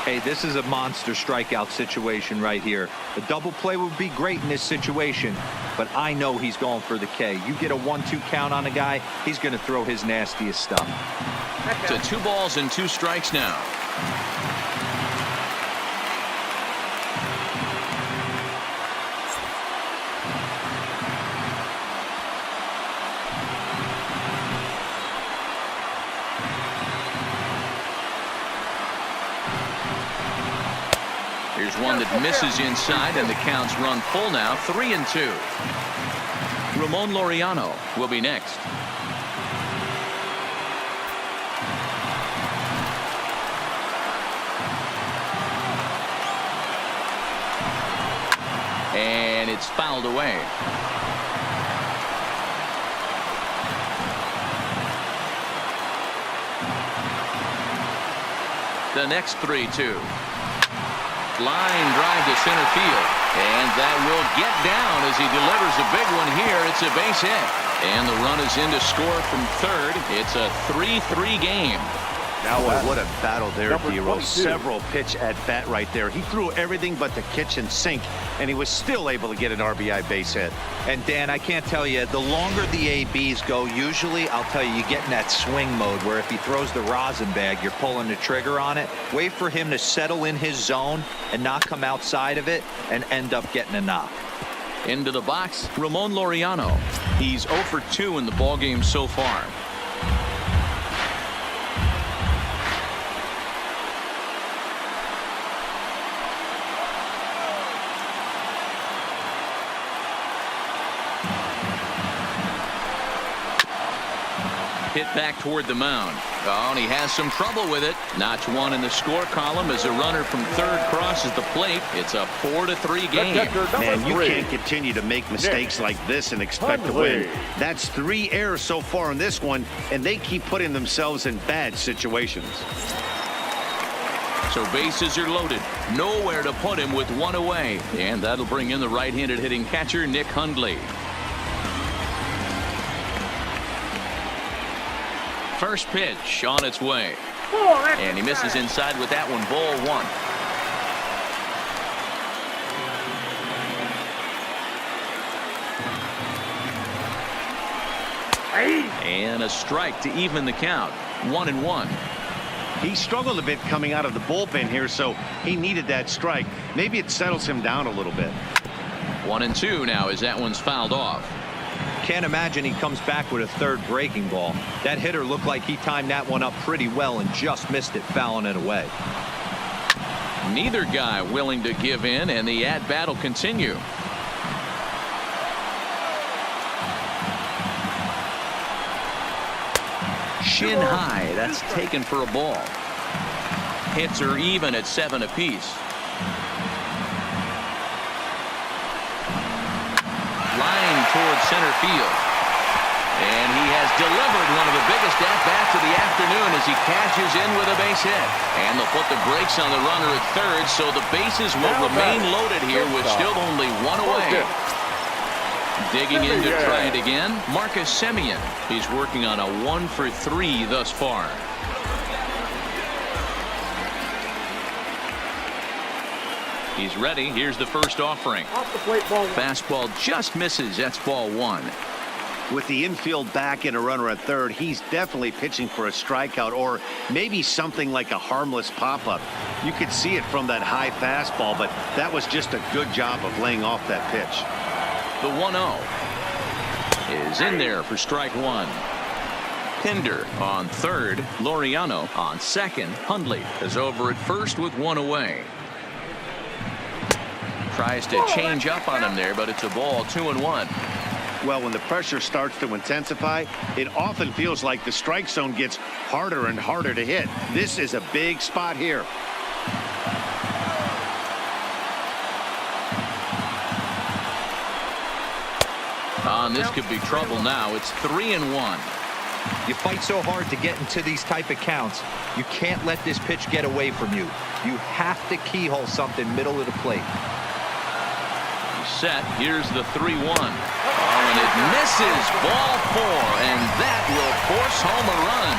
Hey, this is a monster strikeout situation right here. A double play would be great in this situation, but I know he's going for the K. You get a 1-2 count on a guy, he's going to throw his nastiest stuff. To 2 balls and 2 strikes now. Here's one that misses inside, and the count's run full now. 3-2. Ramon Laureano will be next. And it's fouled away. The next 3-2. Line drive to center field, and that will get down as he delivers a big one here. It's a base hit, and the run is in to score from third. It's a 3-3 game. Now what a battle there, D-Roll. Several pitch at bat right there. He threw everything but the kitchen sink, and he was still able to get an RBI base hit. And Dan, I can't tell you, the longer the ABs go, usually I'll tell you, you get in that swing mode where if he throws the rosin bag, you're pulling the trigger on it. Wait for him to settle in his zone and not come outside of it and end up getting a knock. Into the box, Ramon Laureano. He's 0 for 2 in the ballgame so far. Hit back toward the mound. Oh, and he has some trouble with it. Notch 1 in the score column as a runner from third crosses the plate. It's a 4-3 game. Man, you can't continue to make mistakes like this and expect to win. That's 3 errors so far in this one, and they keep putting themselves in bad situations. So bases are loaded. Nowhere to put him with one away. And that'll bring in the right-handed hitting catcher, Nick Hundley. First pitch on its way. And he misses inside with that one. Ball one. And a strike to even the count. 1-1. He struggled a bit coming out of the bullpen here, so he needed that strike. Maybe it settles him down a little bit. 1-2 now as that one's fouled off. Can't imagine he comes back with a third breaking ball. That hitter looked like he timed that one up pretty well and just missed it, fouling it away. Neither guy willing to give in, and the at-bat will continue. Shin high. That's taken for a ball. Hits are even at 7 apiece. Line towards center field. And he has delivered one of the biggest at-bats of the afternoon as he cashes in with a base hit. And they'll put the brakes on the runner at third, so the bases will remain loaded here with still only one away. Digging in to try it again, Marcus Semien. He's working on a 1-for-3 thus far. He's ready. Here's the first offering. Off the plate, ball one. Fastball just misses. That's ball one. With the infield back and a runner at third, he's definitely pitching for a strikeout or maybe something like a harmless pop-up. You could see it from that high fastball, but that was just a good job of laying off that pitch. The 1-0 is in there for strike one. Pinder on third. Laureano on second. Hundley is over at first with one away. Tries to change up on him there, but it's a ball. 2-1. Well, when the pressure starts to intensify, it often feels like the strike zone gets harder and harder to hit. This is a big spot here. This could be trouble now. It's 3-1. You fight so hard to get into these type of counts. You can't let this pitch get away from you. You have to keyhole something middle of the plate. Set. Here's the 3-1. Oh, and it misses. Ball four, and that will force home a run.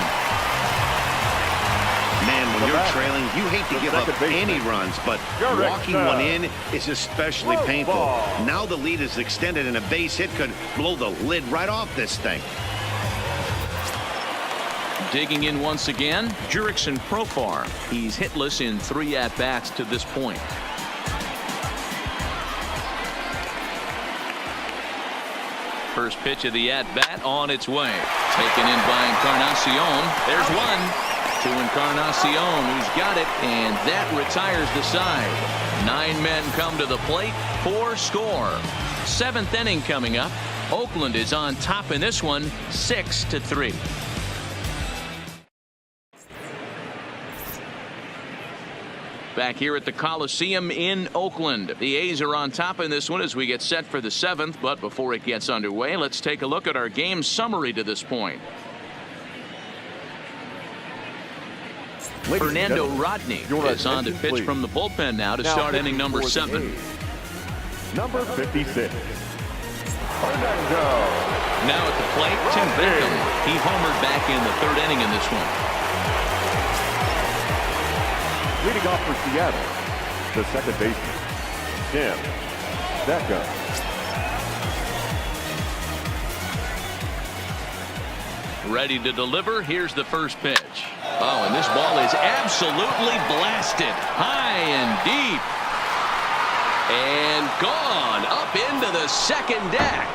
Man, when you're trailing, you hate to give up any runs, but walking one in is especially painful. Now the lead is extended, and a base hit could blow the lid right off this thing. Digging in once again, Jurickson Profar. He's hitless in 3 at-bats to this point. First pitch of the at-bat on its way. Taken in by Encarnacion. There's one. To Encarnacion, who's got it, and that retires the side. 9 men come to the plate, 4 score. 7th inning coming up. Oakland is on top in this one, 6-3. Back here at the Coliseum in Oakland. The A's are on top in this one as we get set for the 7th, but before it gets underway, let's take a look at our game summary to this point. Fernando Rodney is on to pitch from the bullpen now to start inning number 7. Number 56. Fernando. Now at the plate, Tim Beckham. He homered back in the 3rd inning in this one. Leading off for Seattle, the second baseman, Tim Beckham. Ready to deliver. Here's the first pitch. Oh, and this ball is absolutely blasted. High and deep. And gone up into the second deck.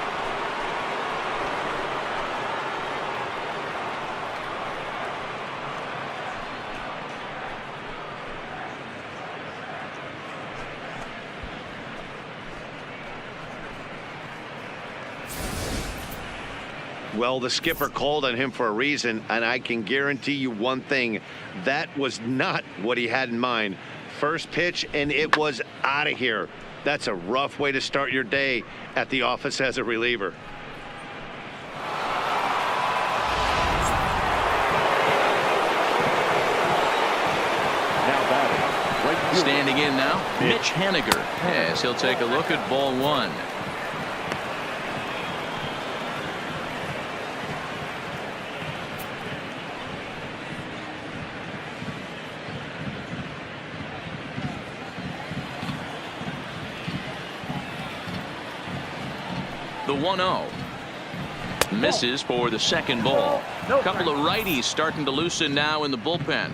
Well, the skipper called on him for a reason, and I can guarantee you one thing. That was not what he had in mind. First pitch, and it was out of here. That's a rough way to start your day at the office as a reliever. Now batting, Standing in now, Mitch Haniger, as he'll take a look at ball one. The 1-0. Misses for the second ball. A couple of righties starting to loosen now in the bullpen.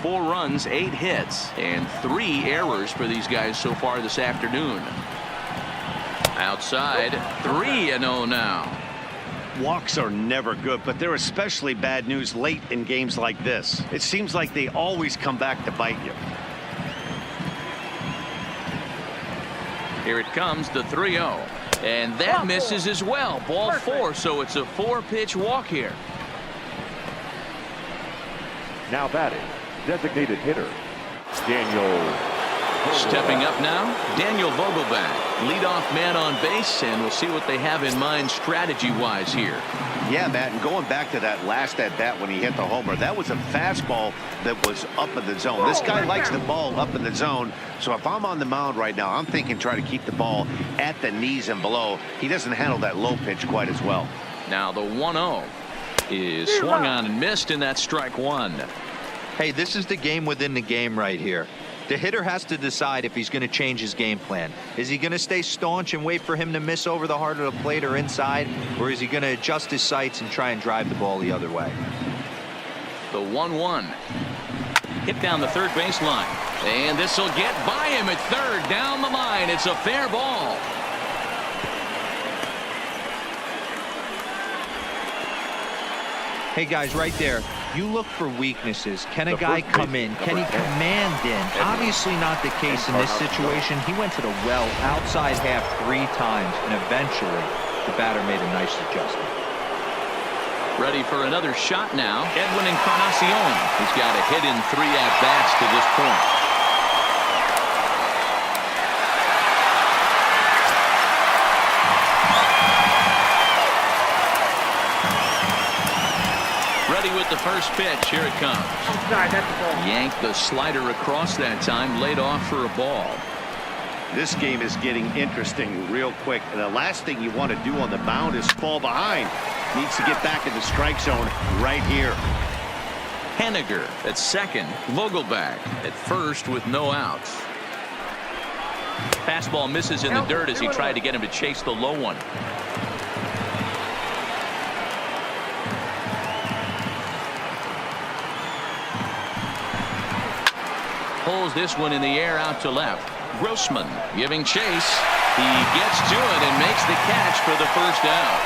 Four runs, 8 hits, and 3 errors for these guys so far this afternoon. Outside, 3-0 now. Walks are never good, but they're especially bad news late in games like this. It seems like they always come back to bite you. Here it comes, the 3-0. And that misses as well. Ball 4, so it's a 4-pitch walk here. Now batting, designated hitter, Daniel. Stepping up now, Daniel Vogelbach, leadoff man on base, and we'll see what they have in mind strategy-wise here. Yeah, Matt, and going back to that last at-bat when he hit the homer, that was a fastball that was up in the zone. This guy likes the ball up in the zone, so if I'm on the mound right now, I'm thinking try to keep the ball at the knees and below. He doesn't handle that low pitch quite as well. Now the 1-0 is swung on and missed, and that's strike one. Hey, this is the game within the game right here. The hitter has to decide if he's going to change his game plan. Is he going to stay staunch and wait for him to miss over the heart of the plate or inside, or is he going to adjust his sights and try and drive the ball the other way? The 1-1 hit down the third baseline, and this will get by him at third down the line. It's a fair ball. Hey guys, right there, you look for weaknesses. Can a guy come in? Can he command in? Obviously not the case in this situation. He went to the well outside half 3 times, and eventually the batter made a nice adjustment. Ready for another shot now, Edwin Encarnacion. He's got a hit in 3 at-bats to this point. With the first pitch, here it comes. Outside, that's the ball. Yanked the slider across that time, laid off for a ball. This game is getting interesting real quick, and the last thing you want to do on the mound is fall behind. Needs to get back in the strike zone right here. Haniger at second, Vogelbach at first with no outs. Fastball misses in the dirt as he tried to get him to chase the low one. Pulls this one in the air out to left. Grossman giving chase. He gets to it and makes the catch for the first out.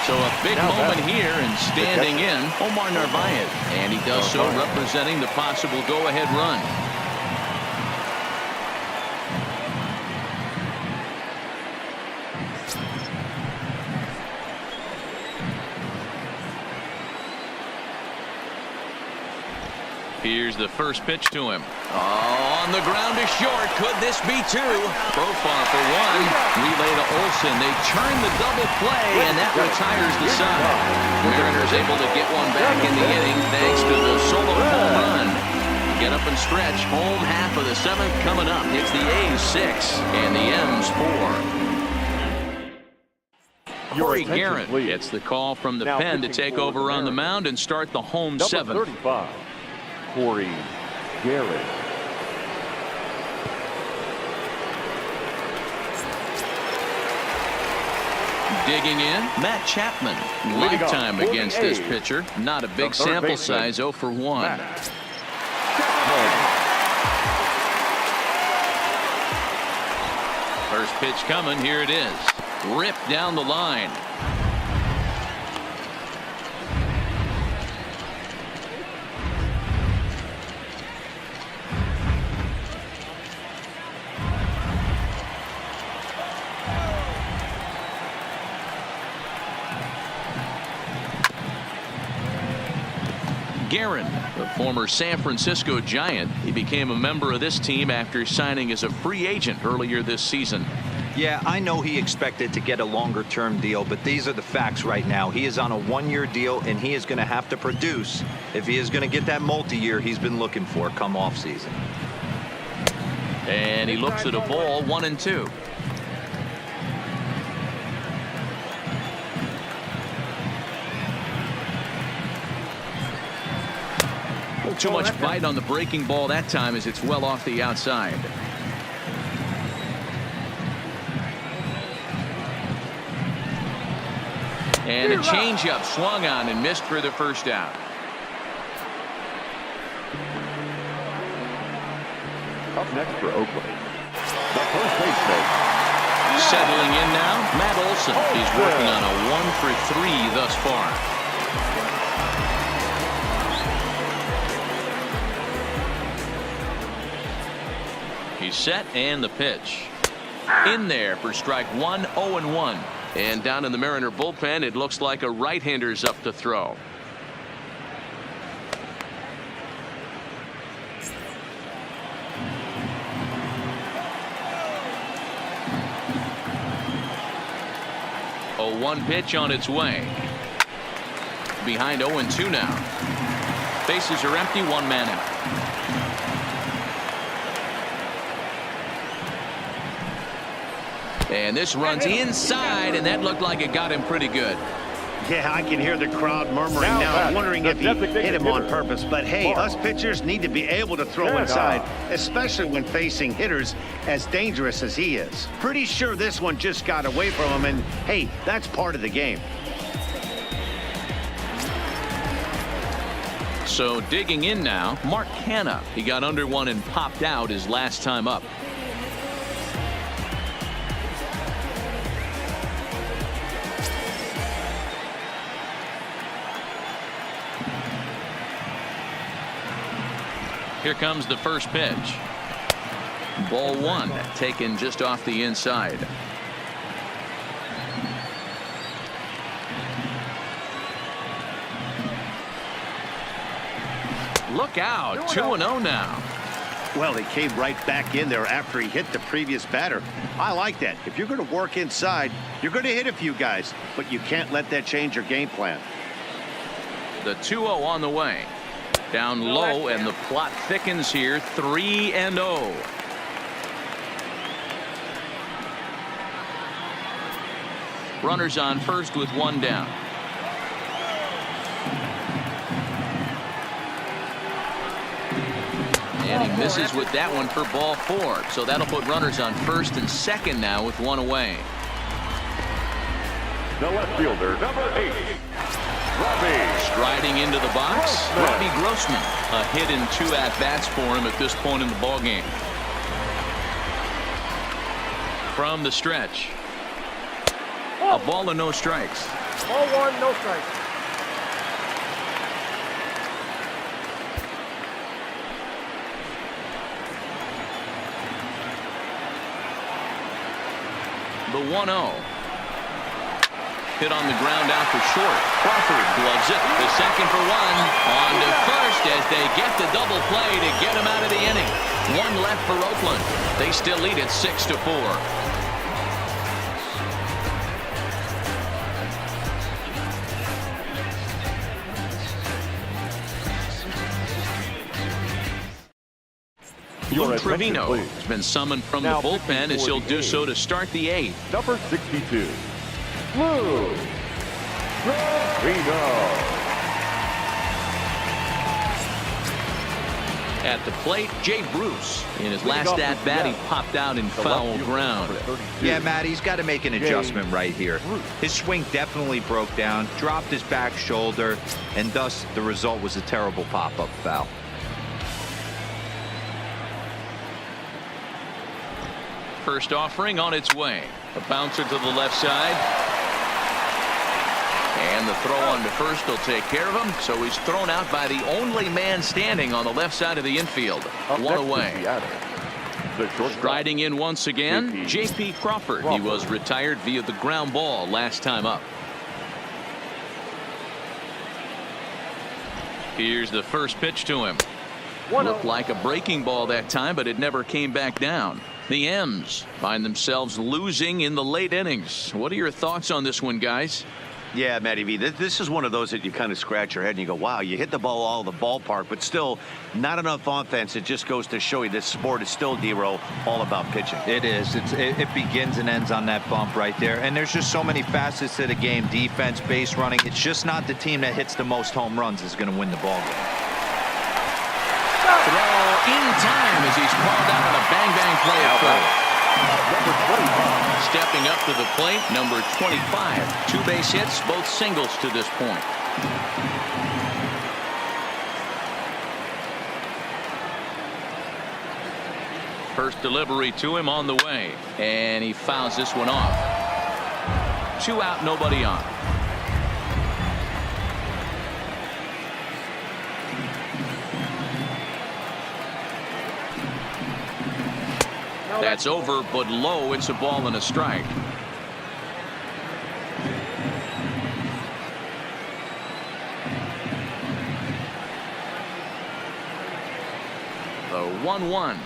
So a big moment here and standing in Omar Narvaez, and he does so representing the possible go-ahead run. Here's the first pitch to him. Oh, on the ground to short. Could this be 2? Profar for 1. Relay to Olsen. They turn the double play, and that retires the side. Mariners able to get one back in the inning thanks to the solo home run. Get up and stretch. Home half of the 7th coming up. It's the A's 6 and the M's 4. Corey Garrett gets the call from the pen to take over on the mound and start the home 7th. 35. Corey Garrett. Digging in, Matt Chapman. Lifetime against this pitcher. Not a big sample size, 0 for 1. First pitch coming, here it is. Ripped down the line. Guerin, the former San Francisco Giant. He became a member of this team after signing as a free agent earlier this season. Yeah, I know he expected to get a longer-term deal, but these are the facts right now. He is on a one-year deal, and he is going to have to produce if he is going to get that multi-year he's been looking for come off-season. And he looks at a ball, 1-2. Too much bite on the breaking ball that time as it's well off the outside. And a changeup swung on and missed for the first out. Up next for Oakland, the first baseman. Settling in now, Matt Olson. He's working on a 1-for-3 thus far. He's set and the pitch. In there for strike 1, 0-1. And down in the Mariner bullpen, it looks like a right-hander's up to throw. A 1 pitch on its way. Behind 0-2 now. Bases are empty, 1 man out. And this runs inside, and that looked like it got him pretty good. Yeah, I can hear the crowd murmuring now, wondering if he hit him on purpose. But hey, us pitchers need to be able to throw inside, especially when facing hitters as dangerous as he is. Pretty sure this one just got away from him, and hey, that's part of the game. So digging in now, Mark Hanna. He got under one and popped out his last time up. Here comes the first pitch. Ball 1, taken just off the inside. Look out, 2-0 now. Well, he came right back in there after he hit the previous batter. I like that. If you're going to work inside, you're going to hit a few guys, but you can't let that change your game plan. The 2-0 on the way. Down low, and the plot thickens here, 3-0. Runners on first with 1 down. And he misses with that one for ball 4. So that'll put runners on first and second now with 1 away. The left fielder, number 8. Striding into the box, Robbie Grossman. A hit in 2 at-bats for him at this point in the ballgame. From the stretch. A ball and no strikes. Ball 1, no strikes. The 1-0. Hit on the ground out for short. Crawford gloves it. The second for 1. On to first as they get the double play to get him out of the inning. 1 left for Oakland. They still lead it 6-4. Luke Trevino has been summoned from the bullpen as he'll do so to start the 8th. Number 62. Blue. At the plate, Jay Bruce. In his last at-bat, he popped out in foul ground. Yeah, Matt, he's got to make an adjustment right here. His swing definitely broke down, dropped his back shoulder, and thus the result was a terrible pop-up foul. First offering on its way. A bouncer to the left side. And the throw on to first will take care of him. So he's thrown out by the only man standing on the left side of the infield. 1 away. Striding in once again, J.P. Crawford. He was retired via the ground ball last time up. Here's the first pitch to him. Looked like a breaking ball that time, but it never came back down. The M's find themselves losing in the late innings. What are your thoughts on this one, guys? Yeah, Matty V, this is one of those that you kind of scratch your head and you go, wow, you hit the ball all the ballpark, but still not enough offense. It just goes to show you this sport is still, D-Row, all about pitching. It is. It begins and ends on that bump right there. And there's just so many facets to the game. Defense, base running. It's just not the team that hits the most home runs is going to win the ball game. Throw in time as he's called out on a bang-bang play at first. Number 25. Stepping up to the plate, number 25. 2 base hits, both singles to this point. First delivery to him on the way, and he fouls this one off. 2 out, nobody on. That's over, but low. It's a ball and a strike. The 1-1.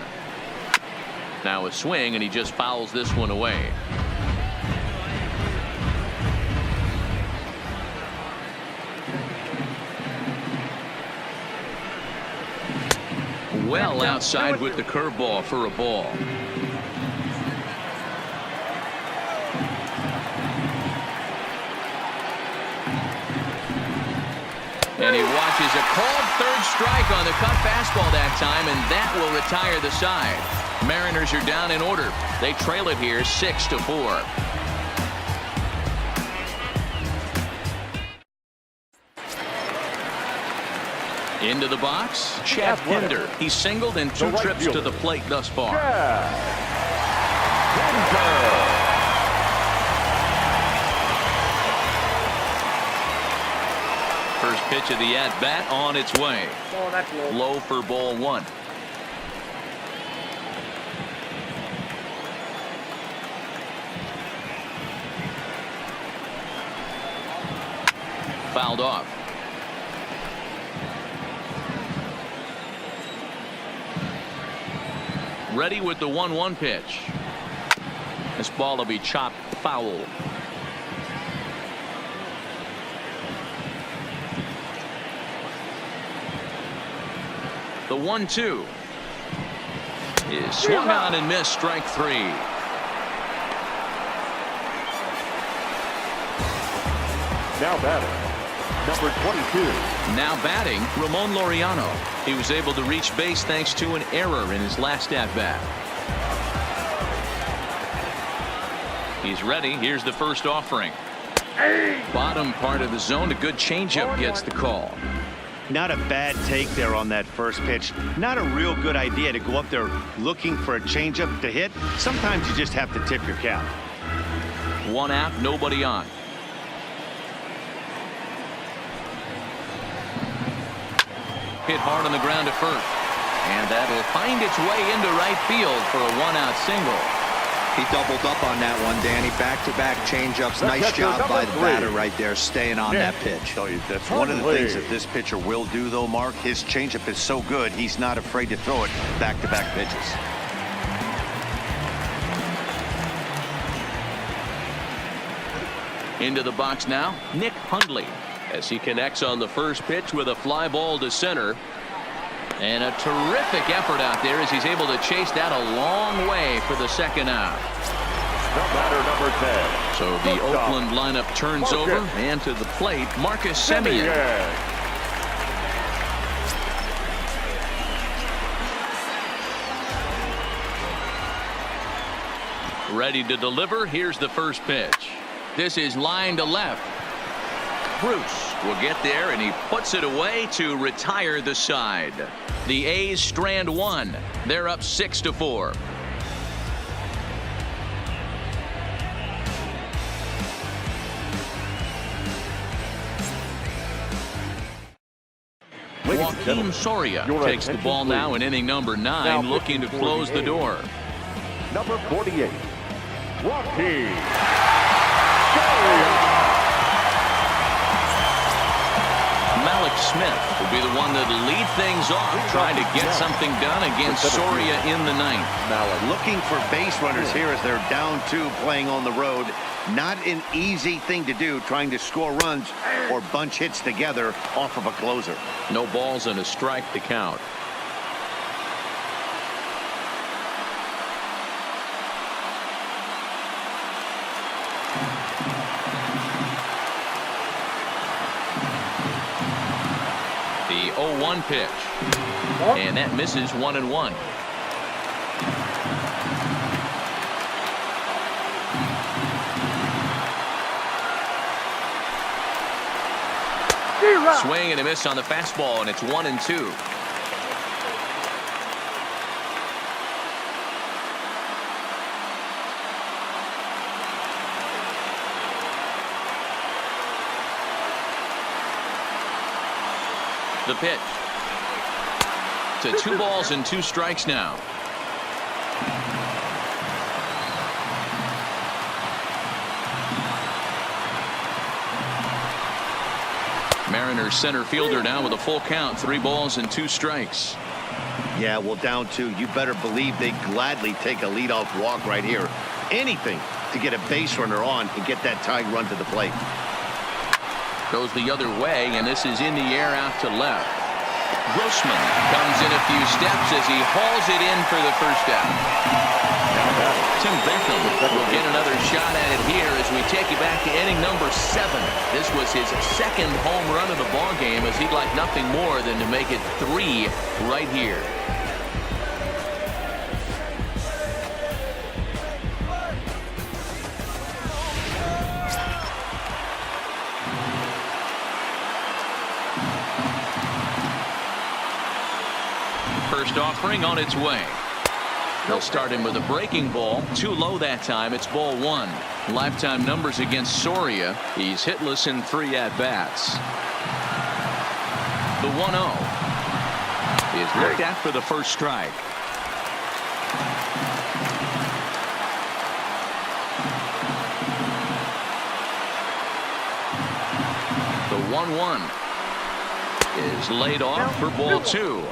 Now a swing, and he just fouls this one away. Well outside with the curveball for a ball. And he watches a called third strike on the cut fastball that time, and that will retire the side. Mariners are down in order. They trail it here 6-4. Into the box, Chad Pinder. He's singled in 2 trips to the plate thus far. First pitch of the at-bat on its way. Oh, that's low. Low for ball 1. Fouled off. Ready with the 1-1 pitch. This ball will be chopped foul. The 1-2 is swung on and missed. Strike 3. Now batting, number 22. Now batting, Ramon Laureano. He was able to reach base thanks to an error in his last at-bat. He's ready. Here's the first offering. Bottom part of the zone. A good changeup gets the call. Not a bad take there on that first pitch. Not a real good idea to go up there looking for a changeup to hit. Sometimes you just have to tip your cap. 1 out, nobody on. Hit hard on the ground to first. And that'll find its way into right field for a 1-out single. He doubled up on that one, Danny. Back-to-back changeups. Nice job by the batter right there, staying on that pitch. That's one of the things that this pitcher will do, though, Mark. His changeup is so good, he's not afraid to throw it back-to-back pitches. Into the box now, Nick Hundley. As he connects on the first pitch with a fly ball to center. And a terrific effort out there as he's able to chase that a long way for the second out. The batter, number 10. So the Oakland lineup turns over, and to the plate, Marcus Semien. Ready to deliver. Here's the first pitch. This is line to left. Bruce will get there, and he puts it away to retire the side. The A's strand 1. They're up 6-4. Joaquin Soria takes the ball now in inning number 9, looking to close the door. Number 48, Joaquin Soria. Malik Smith will be the one that lead things off, trying to get something done against Soria in the ninth. Looking for base runners here as they're down 2 playing on the road. Not an easy thing to do, trying to score runs or bunch hits together off of a closer. No balls and a strike to count. The 0-1 pitch. And that misses 1-1. Swing and a miss on the fastball, and it's 1-2. The pitch. To 2 balls and 2 strikes now. Mariners center fielder now with a full count, 3 balls and 2 strikes. Yeah, well, down 2, you better believe they gladly take a leadoff walk right here. Anything to get a base runner on and get that tying run to the plate. Goes the other way, and this is in the air out to left. Grossman comes in a few steps as he hauls it in for the first out. Tim Beckham will get another shot at it here as we take you back to inning number 7. This was his 2nd home run of the ball game, as he'd like nothing more than to make it 3 right here. First offering on its way. They'll start him with a breaking ball. Too low that time. It's ball 1. Lifetime numbers against Soria. He's hitless in 3 at-bats. The 1-0 is looked at for the first strike. The 1-1 is laid off for ball 2.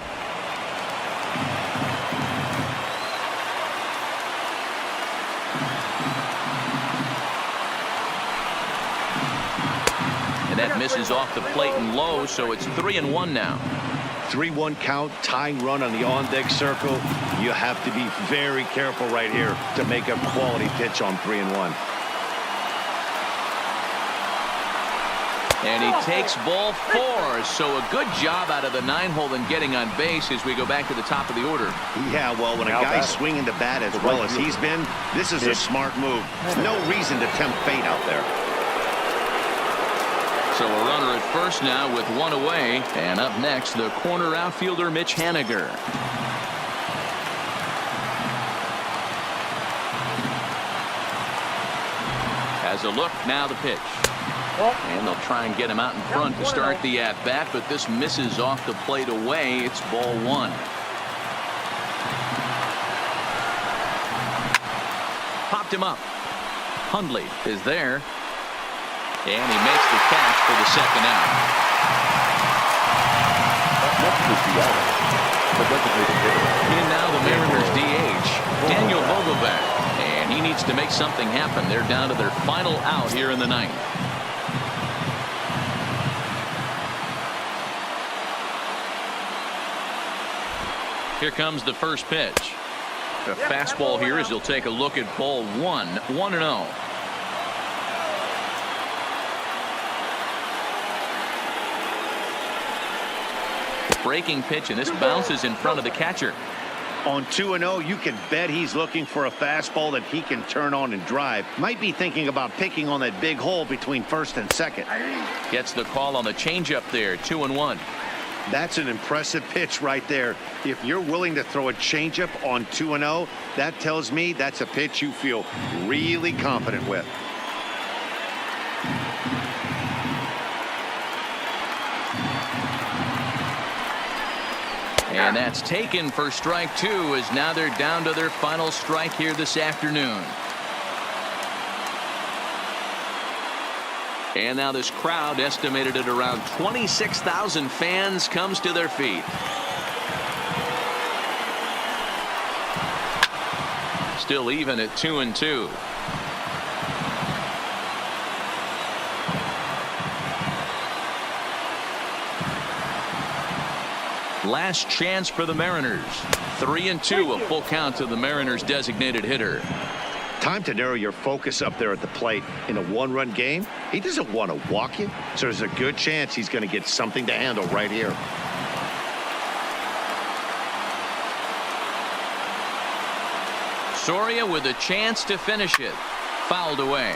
That misses off the plate and low, so it's 3-1 now. 3-1 count, tying run on the on-deck circle. You have to be very careful right here to make a quality pitch on 3-1. And he takes ball 4, so a good job out of the 9-hole in getting on base as we go back to the top of the order. Yeah, well, when a guy's swinging the bat as well as he's been, this is a smart move. No reason to tempt fate out there. So a runner at first now with 1 away, and up next the corner outfielder Mitch Haniger. Has a look, now the pitch. And they'll try and get him out in front to start the at-bat, but this misses off the plate away. It's ball 1. Popped him up. Hundley is there. And he makes the catch for the 2nd out. In now the Mariners DH, Daniel Vogelbach. And he needs to make something happen. They're down to their final out here in the 9th. Here comes the first pitch. A fastball here as he'll take a look at ball 1. 1-0. Breaking pitch, and this bounces in front of the catcher. On 2-0, you can bet he's looking for a fastball that he can turn on and drive. Might be thinking about picking on that big hole between 1st and 2nd. Gets the call on the changeup there. 2-1. That's an impressive pitch right there. If you're willing to throw a changeup on 2-0, that tells me that's a pitch you feel really confident with. And that's taken for strike 2, as now they're down to their final strike here this afternoon. And now this crowd, estimated at around 26,000 fans, comes to their feet. Still even at 2-2. Last chance for the Mariners. 3-2, a full count to the Mariners' designated hitter. Time to narrow your focus up there at the plate. In a one-run game, he doesn't want to walk you, so there's a good chance he's going to get something to handle right here. Soria with a chance to finish it. Fouled away.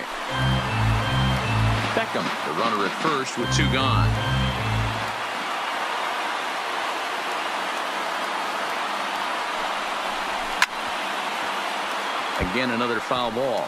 Beckham, the runner at first with 2 gone. Again, another foul ball.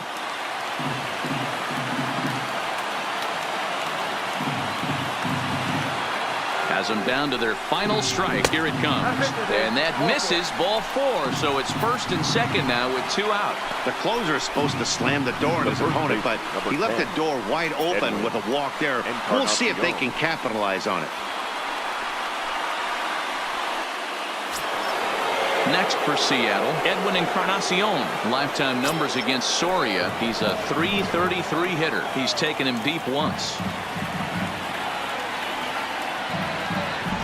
Has them down to their final strike. Here it comes. And that misses, ball 4. So it's 1st and 2nd now with 2 out. The closer is supposed to slam the door on his opponent, but he left the door wide open with a walk there. We'll see if they can capitalize on it. Next for Seattle, Edwin Encarnacion. Lifetime numbers against Soria. He's a .333 hitter. He's taken him deep once.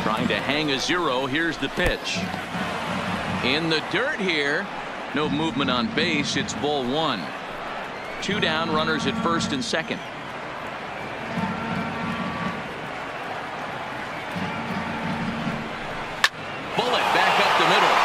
Trying to hang a 0. Here's the pitch. In the dirt here. No movement on base. It's ball 1. 2 down, runners at 1st and 2nd. Bullet back up the middle.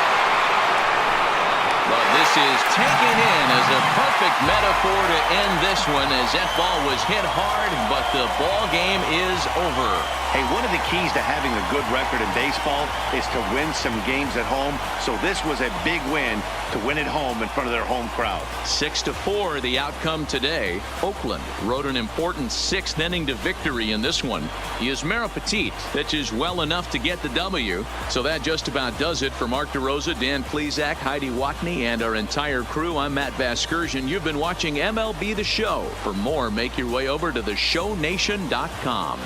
But this is taken in as a perfect metaphor to end this one, as that ball was hit hard, but the ball game is over. Hey, one of the keys to having a good record in baseball is to win some games at home. So this was a big win to win at home in front of their home crowd. 6-4 the outcome today. Oakland rode an important 6th inning to victory in this one. Yasmera Petit pitches well enough to get the W. So that just about does it for Mark DeRosa, Dan Plesac, Heidi Watney, and our entire crew. I'm Matt Vasgersian. You've been watching MLB The Show. For more, make your way over to theshownation.com.